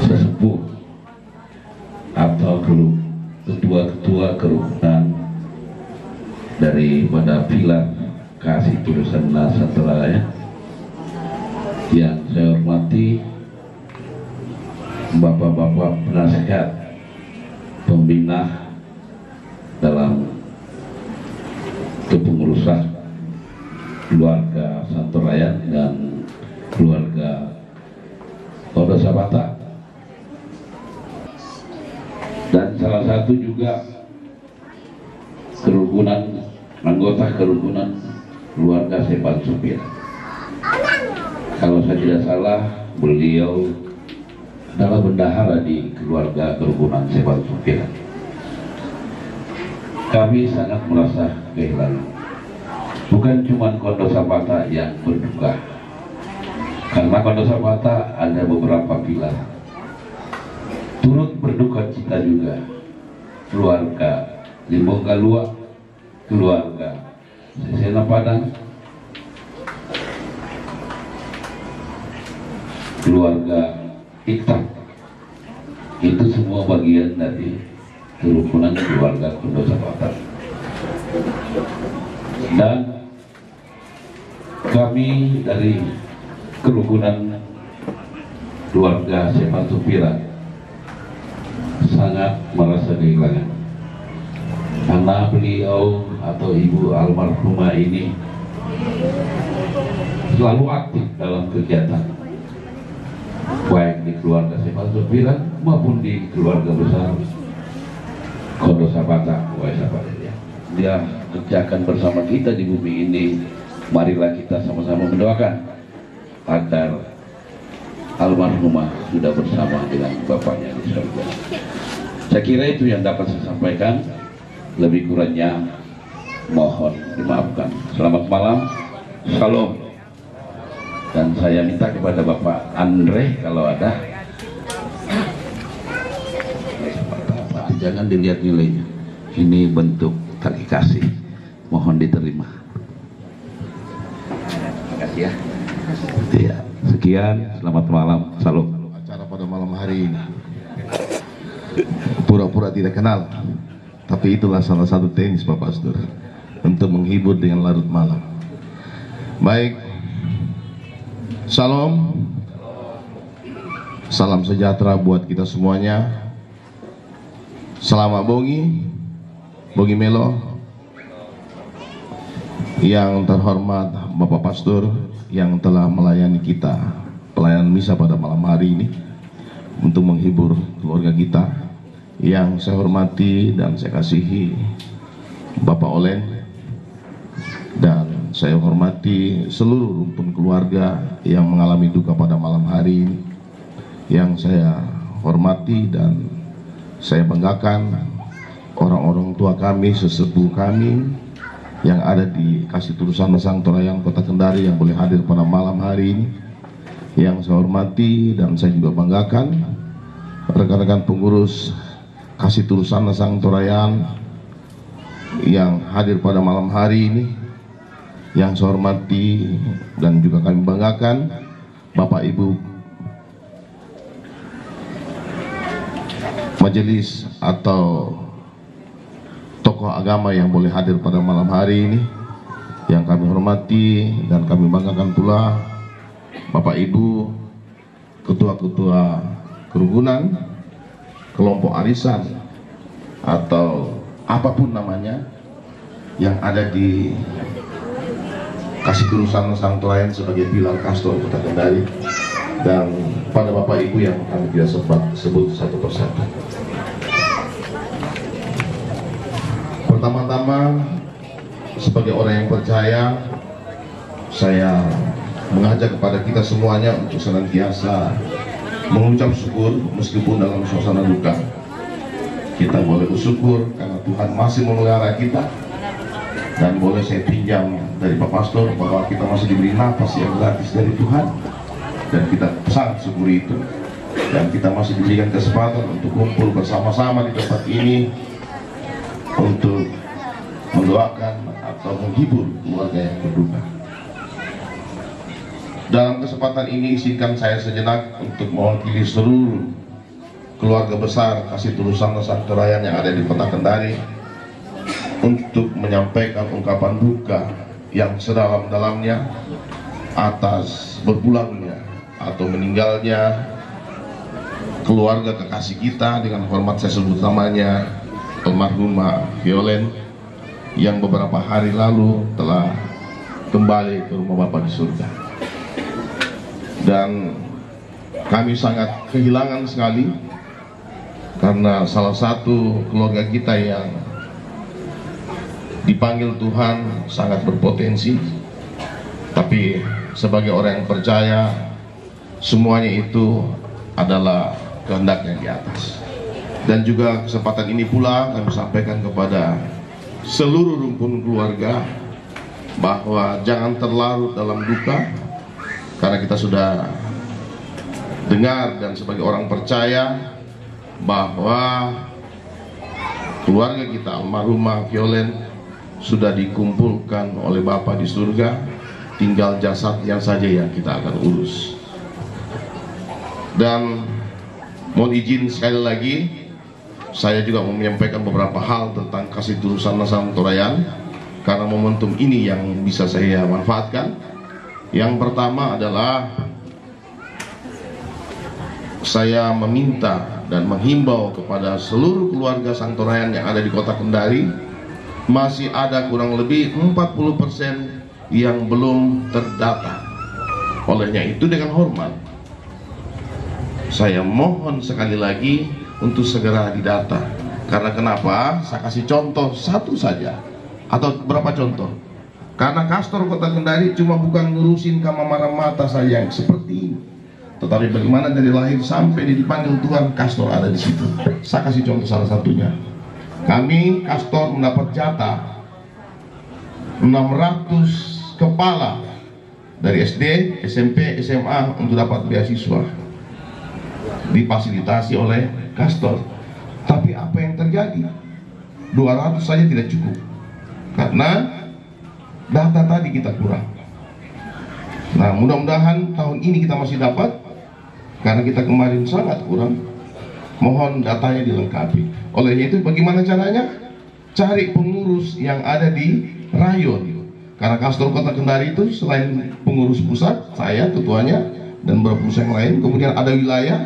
sesepuh atau ketua-ketua kerukunan daripada pilar kasih tulisan Nusantara, yang saya hormati bapak-bapak penasihat pembina dalam kepengurusan keluarga Santorayan dan keluarga Tondo Sabata, dan salah satu juga kerukunan anggota kerukunan keluarga Sepan Supir. Kalau saya tidak salah, beliau adalah bendahara di keluarga kerukunan Sepan Supir. Kami sangat merasa kehilangan. Bukan cuma Kondo Sabata yang berduka, karena Kondo Sabata ada beberapa pilar. Turut berduka cita juga keluarga Limbong Galua, keluarga Sesena Padang, keluarga Iktak. Itu semua bagian dari kerukunan keluarga Kondo Sabata. Dan kami dari kerukunan keluarga Sepan Supira sangat merasa kehilangan, karena beliau atau ibu almarhumah ini selalu aktif dalam kegiatan, baik di keluarga Sepan Supira maupun di keluarga besar Kondo Sabata. Dia kerjakan bersama kita di bumi ini. Marilah kita sama-sama mendoakan agar almarhumah sudah bersama dengan bapaknya di surga. Saya kira itu yang dapat saya sampaikan. Lebih kurangnya mohon dimaafkan. Selamat malam, salam. Dan saya minta kepada Bapak Andre kalau ada, jangan dilihat nilainya. Ini bentuk tali kasih, mohon diterima. Terima kasih ya. Ya, sekian, selamat malam, salam. Acara pada malam hari ini pura-pura tidak kenal, tapi itulah salah satu teknis Bapak Pastor untuk menghibur dengan larut malam. Baik, salam, salam sejahtera buat kita semuanya. Selamat Bongi Melo. Yang terhormat Bapak Pastor yang telah melayani kita pelayanan misa pada malam hari ini untuk menghibur keluarga kita. Yang saya hormati dan saya kasihi Bapak Olen, dan saya hormati seluruh rumpun keluarga yang mengalami duka pada malam hari ini. Yang saya hormati dan saya banggakan orang-orang tua kami, sesepuh kami yang ada di Kasih Tulusana Sangtorayan Kota Kendari yang boleh hadir pada malam hari ini. Yang saya hormati dan saya juga banggakan rekan-rekan pengurus Kasih Tulusana Sangtorayan yang hadir pada malam hari ini. Yang saya hormati dan juga kami banggakan Bapak Ibu majelis atau tokoh agama yang boleh hadir pada malam hari ini. Yang kami hormati dan kami banggakan pula Bapak Ibu ketua-ketua kerukunan, kelompok arisan atau apapun namanya yang ada di Kasih Tulusana Sangtorayan sebagai pilar Kastor Kota Kendari, dan pada Bapak Ibu yang kami tidak sempat sebut satu persatu. Pertama-tama, sebagai orang yang percaya, saya mengajak kepada kita semuanya untuk senantiasa mengucap syukur meskipun dalam suasana duka. Kita boleh bersyukur karena Tuhan masih memelihara kita, dan boleh saya pinjam dari Pak Pastor bahwa kita masih diberi nafas yang gratis dari Tuhan, dan kita sangat syukuri itu, dan kita masih diberikan kesempatan untuk kumpul bersama-sama di tempat ini untuk mendoakan atau menghibur keluarga yang berduka. Dalam kesempatan ini izinkan saya sejenak untuk mewakili seluruh keluarga besar Kasih Tulusana Sangtorayan yang ada di Kota Kendari untuk menyampaikan ungkapan duka yang sedalam-dalamnya atas berpulangnya atau meninggalnya keluarga kekasih kita, dengan hormat saya sebut namanya, almarhumah Violen, yang beberapa hari lalu telah kembali ke rumah Bapa di surga. Dan kami sangat kehilangan sekali karena salah satu keluarga kita yang dipanggil Tuhan sangat berpotensi, tapi sebagai orang yang percaya semuanya itu adalah kehendaknya di atas. Dan juga kesempatan ini pula kami sampaikan kepada seluruh rumpun keluarga bahwa jangan terlarut dalam duka, karena kita sudah dengar dan sebagai orang percaya bahwa keluarga kita almarhumah Violen sudah dikumpulkan oleh Bapa di surga, tinggal jasadnya saja yang kita akan urus. Dan mohon izin sekali lagi, saya juga mau menyampaikan beberapa hal tentang Kasih Tulusana Sangtorayan karena momentum ini yang bisa saya manfaatkan. Yang pertama adalah saya meminta dan menghimbau kepada seluruh keluarga Sangtorayan yang ada di Kota Kendari, masih ada kurang lebih 40% yang belum terdata. Olehnya itu, dengan hormat saya mohon sekali lagi untuk segera didata. Karena kenapa? Saya kasih contoh satu saja atau berapa contoh. Karena Kastor Kota Kendari cuma bukan ngurusin kamar mata saja yang seperti ini, tetapi bagaimana dari lahir sampai dipanggil Tuhan, Kastor ada di situ. Saya kasih contoh salah satunya. Kami Kastor mendapat jatah 600 kepala dari SD, SMP, SMA untuk dapat beasiswa, difasilitasi oleh Kastor. Tapi apa yang terjadi? 200 saja tidak cukup karena data tadi kita kurang. Nah, mudah-mudahan tahun ini kita masih dapat, karena kita kemarin sangat kurang. Mohon datanya dilengkapi. Oleh itu, bagaimana caranya? Cari pengurus yang ada di rayon. Karena Kastor Kota Kendari itu selain pengurus pusat, saya ketuanya dan beberapa pengurus yang lain, kemudian ada wilayah,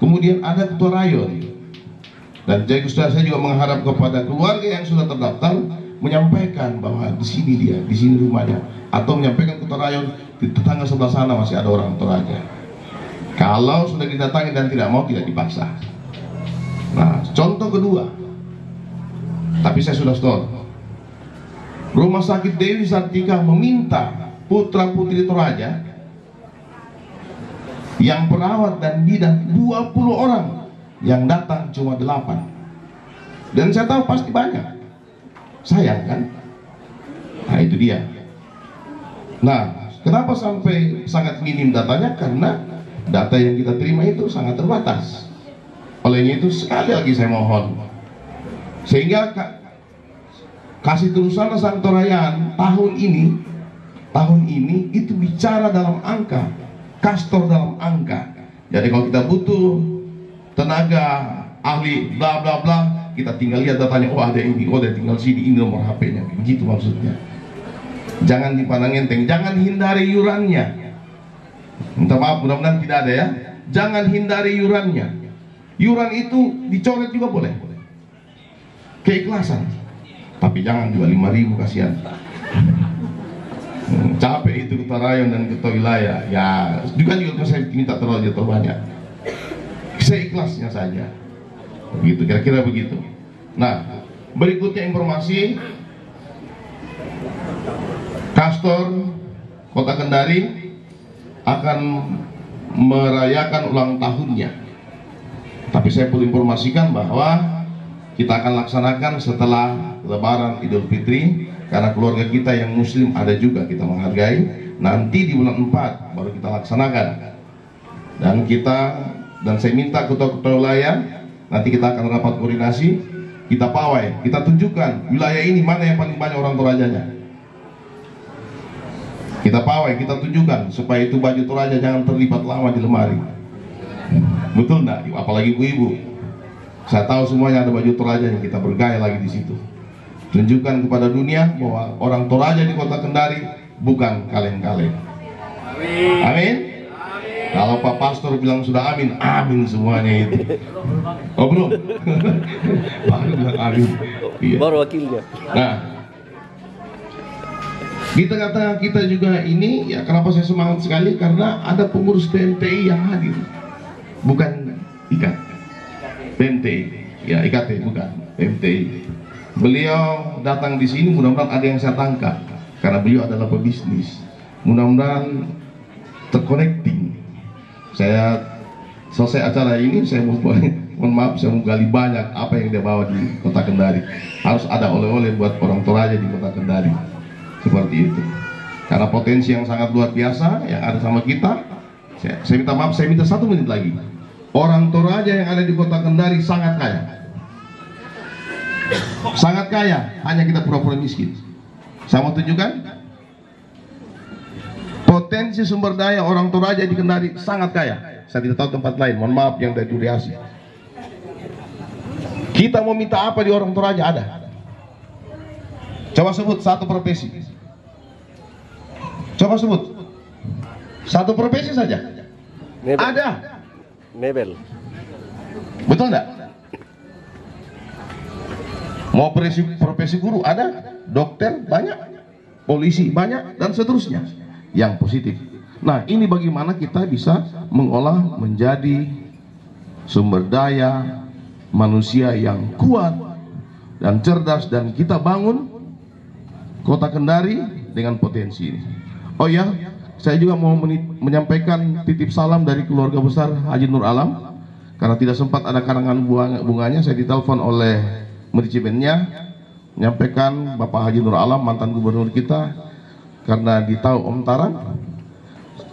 kemudian ada ketua rayon. Dan jadi saya juga mengharap kepada keluarga yang sudah terdaftar menyampaikan bahwa di sini dia, di sini rumahnya, atau menyampaikan ketua rayon di tetangga sebelah sana masih ada orang tuanya. Kalau sudah didatangi dan tidak mau, tidak dipaksa. Nah, contoh kedua, tapi saya sudah store. Rumah Sakit Dewi Sartika meminta putra putri Toraja yang perawat dan bidan 20 orang, yang datang cuma 8. Dan saya tahu pasti banyak. Sayang kan? Nah itu dia. Nah, kenapa sampai sangat minim datanya? Karena data yang kita terima itu sangat terbatas. Olehnya itu sekali lagi saya mohon, sehingga kasih Turusana Sangtorayaan tahun ini itu bicara dalam angka, kastor dalam angka. Jadi kalau kita butuh tenaga ahli bla bla bla, kita tinggal lihat datanya, oh ada ini, oh ada tinggal sini, ini nomor HP-nya, begitu maksudnya. Jangan dipandang enteng, jangan hindari yurannya. Minta maaf, mudah-mudahan tidak ada ya. Jangan hindari yurannya. Yuran itu dicoret juga boleh. Keikhlasan. Tapi jangan juga 5.000, kasihan. Capek itu ketua rayon dan ketua wilayah. Ya, juga saya minta terlalu banyak. Seikhlasnya saja. Begitu, kira-kira begitu. Nah, berikutnya informasi. Kastor Kota Kendari akan merayakan ulang tahunnya. Tapi saya perlu informasikan bahwa kita akan laksanakan setelah Lebaran Idul Fitri, karena keluarga kita yang Muslim ada juga, kita menghargai. Nanti di bulan 4 baru kita laksanakan. Dan saya minta ketua-ketua wilayah, nanti kita akan rapat koordinasi, kita pawai, kita tunjukkan wilayah ini mana yang paling banyak orang Torajanya. Kita pawai, kita tunjukkan supaya itu baju Toraja jangan terlipat lama di lemari. Betul enggak? Apalagi ibu-ibu. Saya tahu semuanya ada baju Toraja yang kita bergaya lagi di situ. Tunjukkan kepada dunia bahwa orang Toraja di Kota Kendari bukan kaleng-kaleng. Amin. Amin. Kalau Pak Pastor bilang sudah amin, amin semuanya itu. Oh belum? Baru bilang amin. Iya. Baru wakilnya. Nah, di tengah-tengah kita juga ini, ya kenapa saya semangat sekali, karena ada pengurus PMTI yang hadir, bukan IKAT, PMTI, ya IKT bukan PMTI. Beliau datang di sini, mudah-mudahan ada yang saya tangkap, karena beliau adalah pebisnis. Mudah-mudahan terconnecting. Saya selesai acara ini, saya mohon maaf, saya mau gali banyak apa yang dia bawa di Kota Kendari. Harus ada oleh-oleh buat orang Toraja di Kota Kendari. Seperti itu, karena potensi yang sangat luar biasa yang ada sama kita. Saya minta maaf, saya minta 1 menit lagi. Orang Toraja yang ada di Kota Kendari sangat kaya, sangat kaya. Hanya kita pura-pura miskin. Saya mau tunjukkan potensi sumber daya orang Toraja di Kendari sangat kaya. Saya tidak tahu tempat lain. Mohon maaf yang dari Duriasi. Kita mau minta apa di orang Toraja ada. Coba sebut satu profesi. Coba sebut satu profesi saja. Mebel. Ada. Mebel. Betul enggak? Mau profesi guru ada, dokter banyak, polisi banyak, dan seterusnya yang positif. Nah, ini bagaimana kita bisa mengolah menjadi sumber daya manusia yang kuat dan cerdas, dan kita bangun Kota Kendari dengan potensi ini. Oh ya, saya juga mau menyampaikan titip salam dari keluarga besar Haji Nur Alam, karena tidak sempat ada karangan bunganya. Saya ditelepon oleh manajemennya, menyampaikan Bapak Haji Nur Alam, mantan gubernur kita, karena ditahu Om Tarang,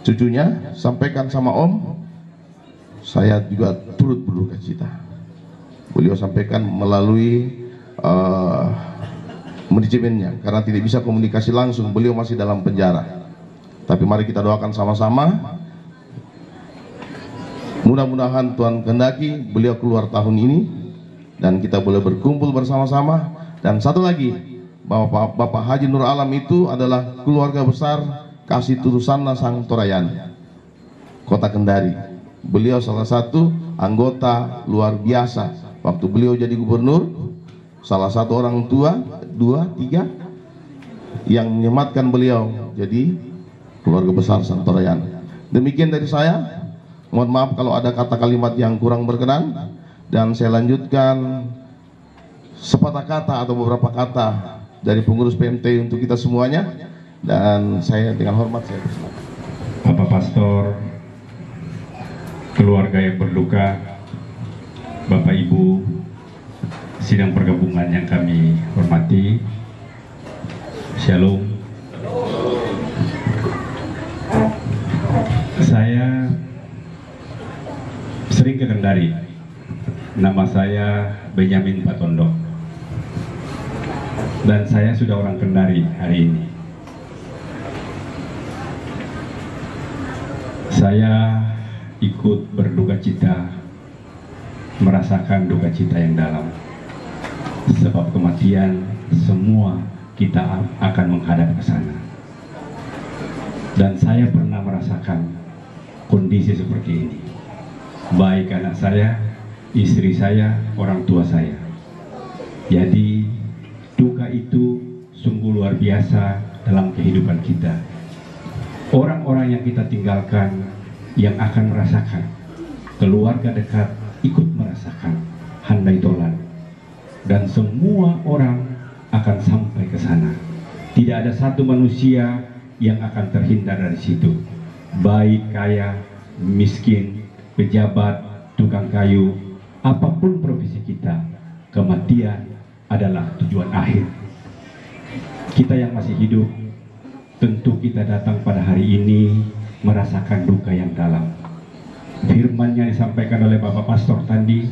cucunya, sampaikan sama Om, saya juga turut berduka cita. Beliau sampaikan melalui manajemennya, karena tidak bisa komunikasi langsung, beliau masih dalam penjara. Tapi mari kita doakan sama-sama, mudah-mudahan Tuhan kehendaki beliau keluar tahun ini dan kita boleh berkumpul bersama-sama. Dan satu lagi, bahwa Bapak Haji Nur Alam itu adalah keluarga besar Kasih Turusana Sangtorayaan Kota Kendari. Beliau salah satu anggota luar biasa. Waktu beliau jadi gubernur, salah satu orang tua, 2, 3 yang menyematkan beliau jadi keluarga besar Sangtorayaan. Demikian dari saya. Mohon maaf kalau ada kata kalimat yang kurang berkenan, dan saya lanjutkan sepatah kata atau beberapa kata dari pengurus PMT untuk kita semuanya. Dan saya dengan hormat saya persilakan. Bapak Pastor, keluarga yang berduka, Bapak Ibu, sidang pergabungan yang kami hormati, Shalom. Saya sering ke Kendari. Nama saya Benyamin Patondo. Dan saya sudah orang Kendari hari ini. Saya ikut berduka cita, merasakan duka cita yang dalam. Sebab kematian semua kita akan menghadap ke sana. Dan saya pernah merasakan kondisi seperti ini. Baik anak saya, istri saya, orang tua saya. Jadi duka itu sungguh luar biasa dalam kehidupan kita. Orang-orang yang kita tinggalkan yang akan merasakan, keluarga dekat ikut merasakan handai tolan, dan semua orang akan sampai ke sana. Tidak ada satu manusia yang akan terhindar dari situ, baik kaya, miskin, pejabat, tukang kayu, apapun profesi kita, kematian adalah tujuan akhir. Kita yang masih hidup, tentu kita datang pada hari ini merasakan duka yang dalam. Firman yang disampaikan oleh Bapak Pastor tadi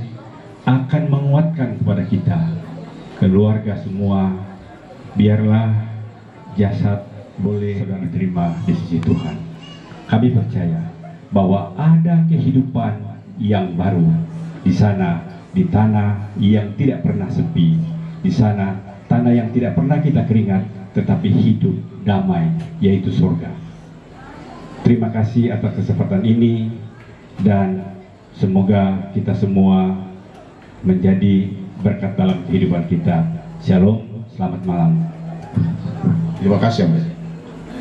akan menguatkan kepada kita, keluarga semua, biarlah jasad boleh saudara terima di sisi Tuhan. Kami percaya bahwa ada kehidupan yang baru di sana, di tanah yang tidak pernah sepi, di sana tanah yang tidak pernah kita keringat, tetapi hidup damai, yaitu surga. Terima kasih atas kesempatan ini, dan semoga kita semua menjadi berkat dalam kehidupan kita. Shalom, selamat malam. Terima kasih, Mas.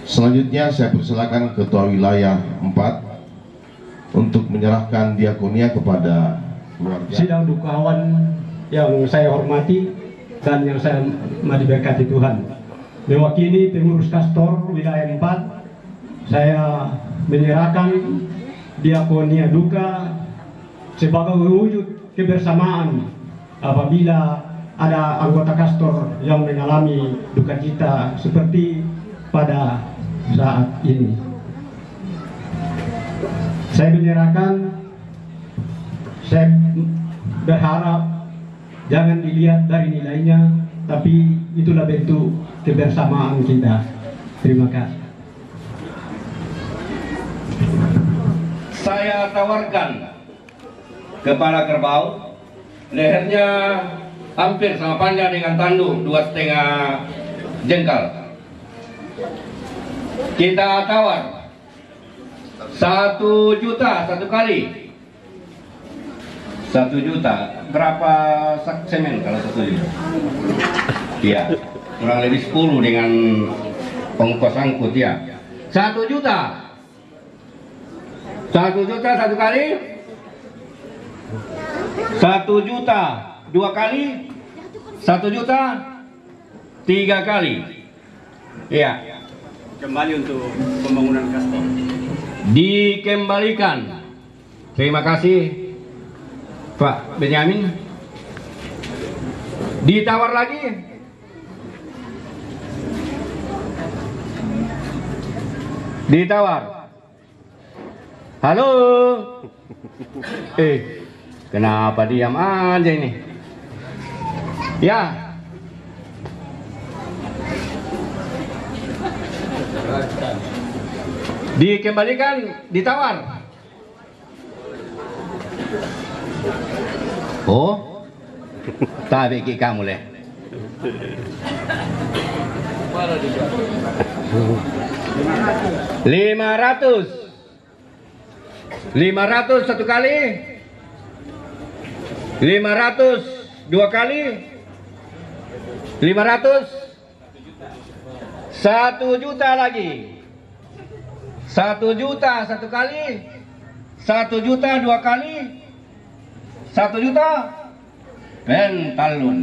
Selanjutnya saya persilakan Ketua Wilayah 4 untuk menyerahkan diakonia kepada keluarga. Sidang dukawan yang saya hormati dan yang saya diberkati Tuhan. Mewakili pengurus Kastor Wilayah 4, saya menyerahkan diakonia duka sebagai wujud kebersamaan apabila ada anggota Kastor yang mengalami duka cita seperti pada saat ini. Saya menyerahkan, saya berharap jangan dilihat dari nilainya, tapi itulah bentuk kebersamaan kita. Terima kasih. Saya tawarkan kepala kerbau, lehernya hampir sama panjang dengan tanduk 2,5 jengkal. Kita tawar 1 juta satu kali. 1 juta berapa sak semen kalau 1 juta? Iya, kurang lebih 10 dengan ongkos angkut ya. 1 juta. 1 juta satu kali, 1 juta 2 kali, 1 juta 3 kali. Iya. Kembali untuk pembangunan Kastor. Dikembalikan. Terima kasih Pak Benyamin. Ditawar lagi. Ditawar. Halo. Kenapa diam aja ini? Ya. Dikembalikan, ditawar. Oh, tak bagi kamu leh. 500 satu kali, 500 2 kali, 500 1 juta lagi, 1 juta satu kali, 1 juta 2 kali, 1 juta pentalun.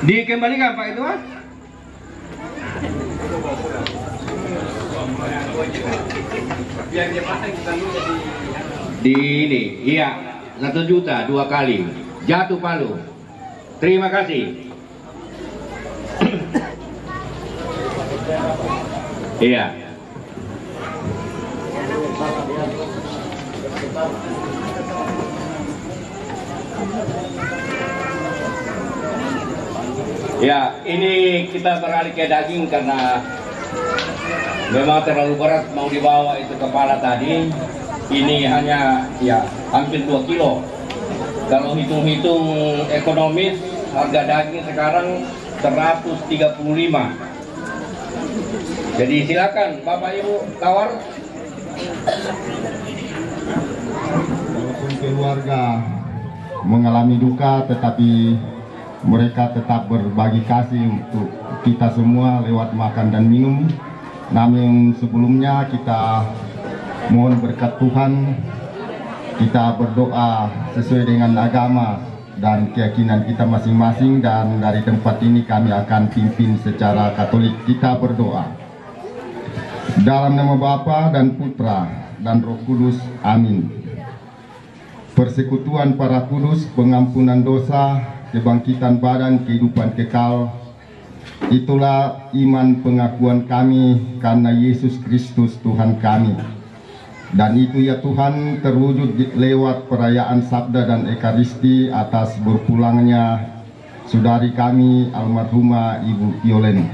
Dikembalikan Pak itu, Mas? Biar dia pasang kita jadi Di ini, iya, 1 juta 2 kali. Jatuh Palu. Terima kasih. Iya. Ya, ini kita beralih ke daging karena memang terlalu berat mau dibawa itu kepala tadi. Ini hanya ya hampir 2 kilo. Kalau hitung-hitung ekonomis harga daging sekarang 135. Jadi silakan Bapak Ibu tawar. Walaupun keluarga mengalami duka, tetapi mereka tetap berbagi kasih untuk kita semua lewat makan dan minum. Namun sebelumnya kita mohon berkat Tuhan, kita berdoa sesuai dengan agama dan keyakinan kita masing-masing, dan dari tempat ini kami akan pimpin secara Katolik. Kita berdoa. Dalam nama Bapa dan Putra dan Roh Kudus, amin. Persekutuan para kudus, pengampunan dosa, kebangkitan badan, kehidupan kekal, itulah iman pengakuan kami karena Yesus Kristus Tuhan kami. Dan itu ya Tuhan terwujud lewat perayaan Sabda dan Ekaristi atas berpulangnya saudari kami almarhumah Ibu Yolen.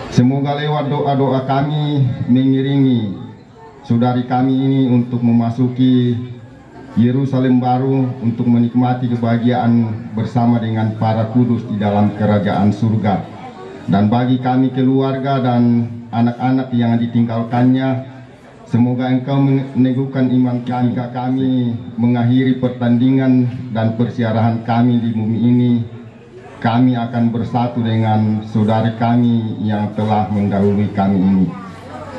Semoga lewat doa-doa kami mengiringi saudari kami ini untuk memasuki Yerusalem baru, untuk menikmati kebahagiaan bersama dengan para kudus di dalam kerajaan surga. Dan bagi kami keluarga dan anak-anak yang ditinggalkannya, semoga Engkau meneguhkan iman kami mengakhiri pertandingan dan persiarahan kami di bumi ini. Kami akan bersatu dengan saudari kami yang telah mendahului kami ini.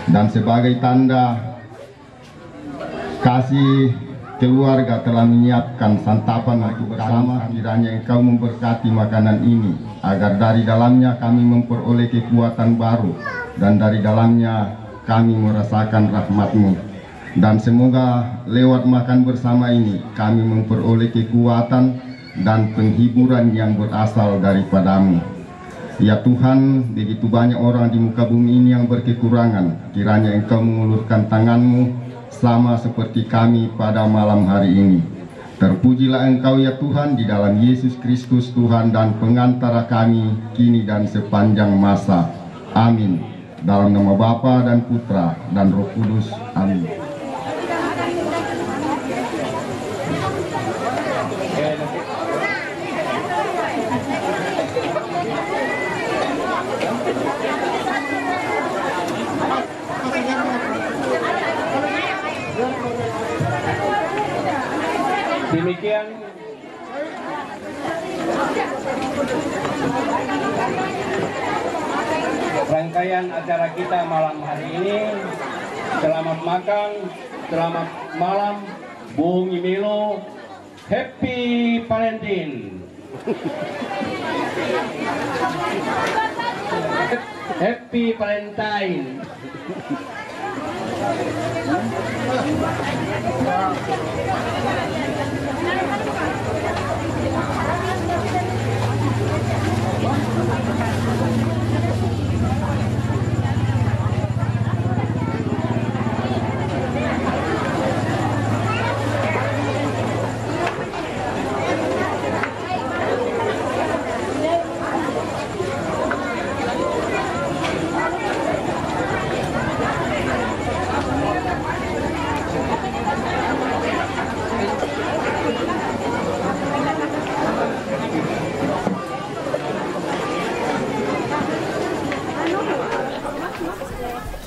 Dan sebagai tanda kasih, keluarga telah menyiapkan santapan untuk bersama. Kiranya Engkau memberkati makanan ini, agar dari dalamnya kami memperoleh kekuatan baru, dan dari dalamnya kami merasakan rahmat-Mu. Dan semoga lewat makan bersama ini kami memperoleh kekuatan dan penghiburan yang berasal daripada-Mu. Ya Tuhan, begitu banyak orang di muka bumi ini yang berkekurangan. Kiranya Engkau mengulurkan tangan-Mu sama seperti kami pada malam hari ini. Terpujilah Engkau ya Tuhan di dalam Yesus Kristus Tuhan dan pengantara kami kini dan sepanjang masa. Amin. Dalam nama Bapa dan Putra dan Roh Kudus. Amin. Demikian rangkaian acara kita malam hari ini. Selamat makan, selamat malam, Bung Imelo, Happy Valentine. Happy Valentine.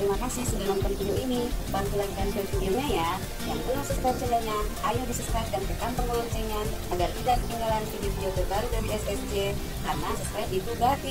Terima kasih sudah nonton video ini. Bantu like dan share videonya ya. Yang belum subscribe channelnya, ayo di subscribe dan tekan tombol loncengnya agar tidak ketinggalan video-video terbaru dari SSJ. Karena subscribe itu gratis.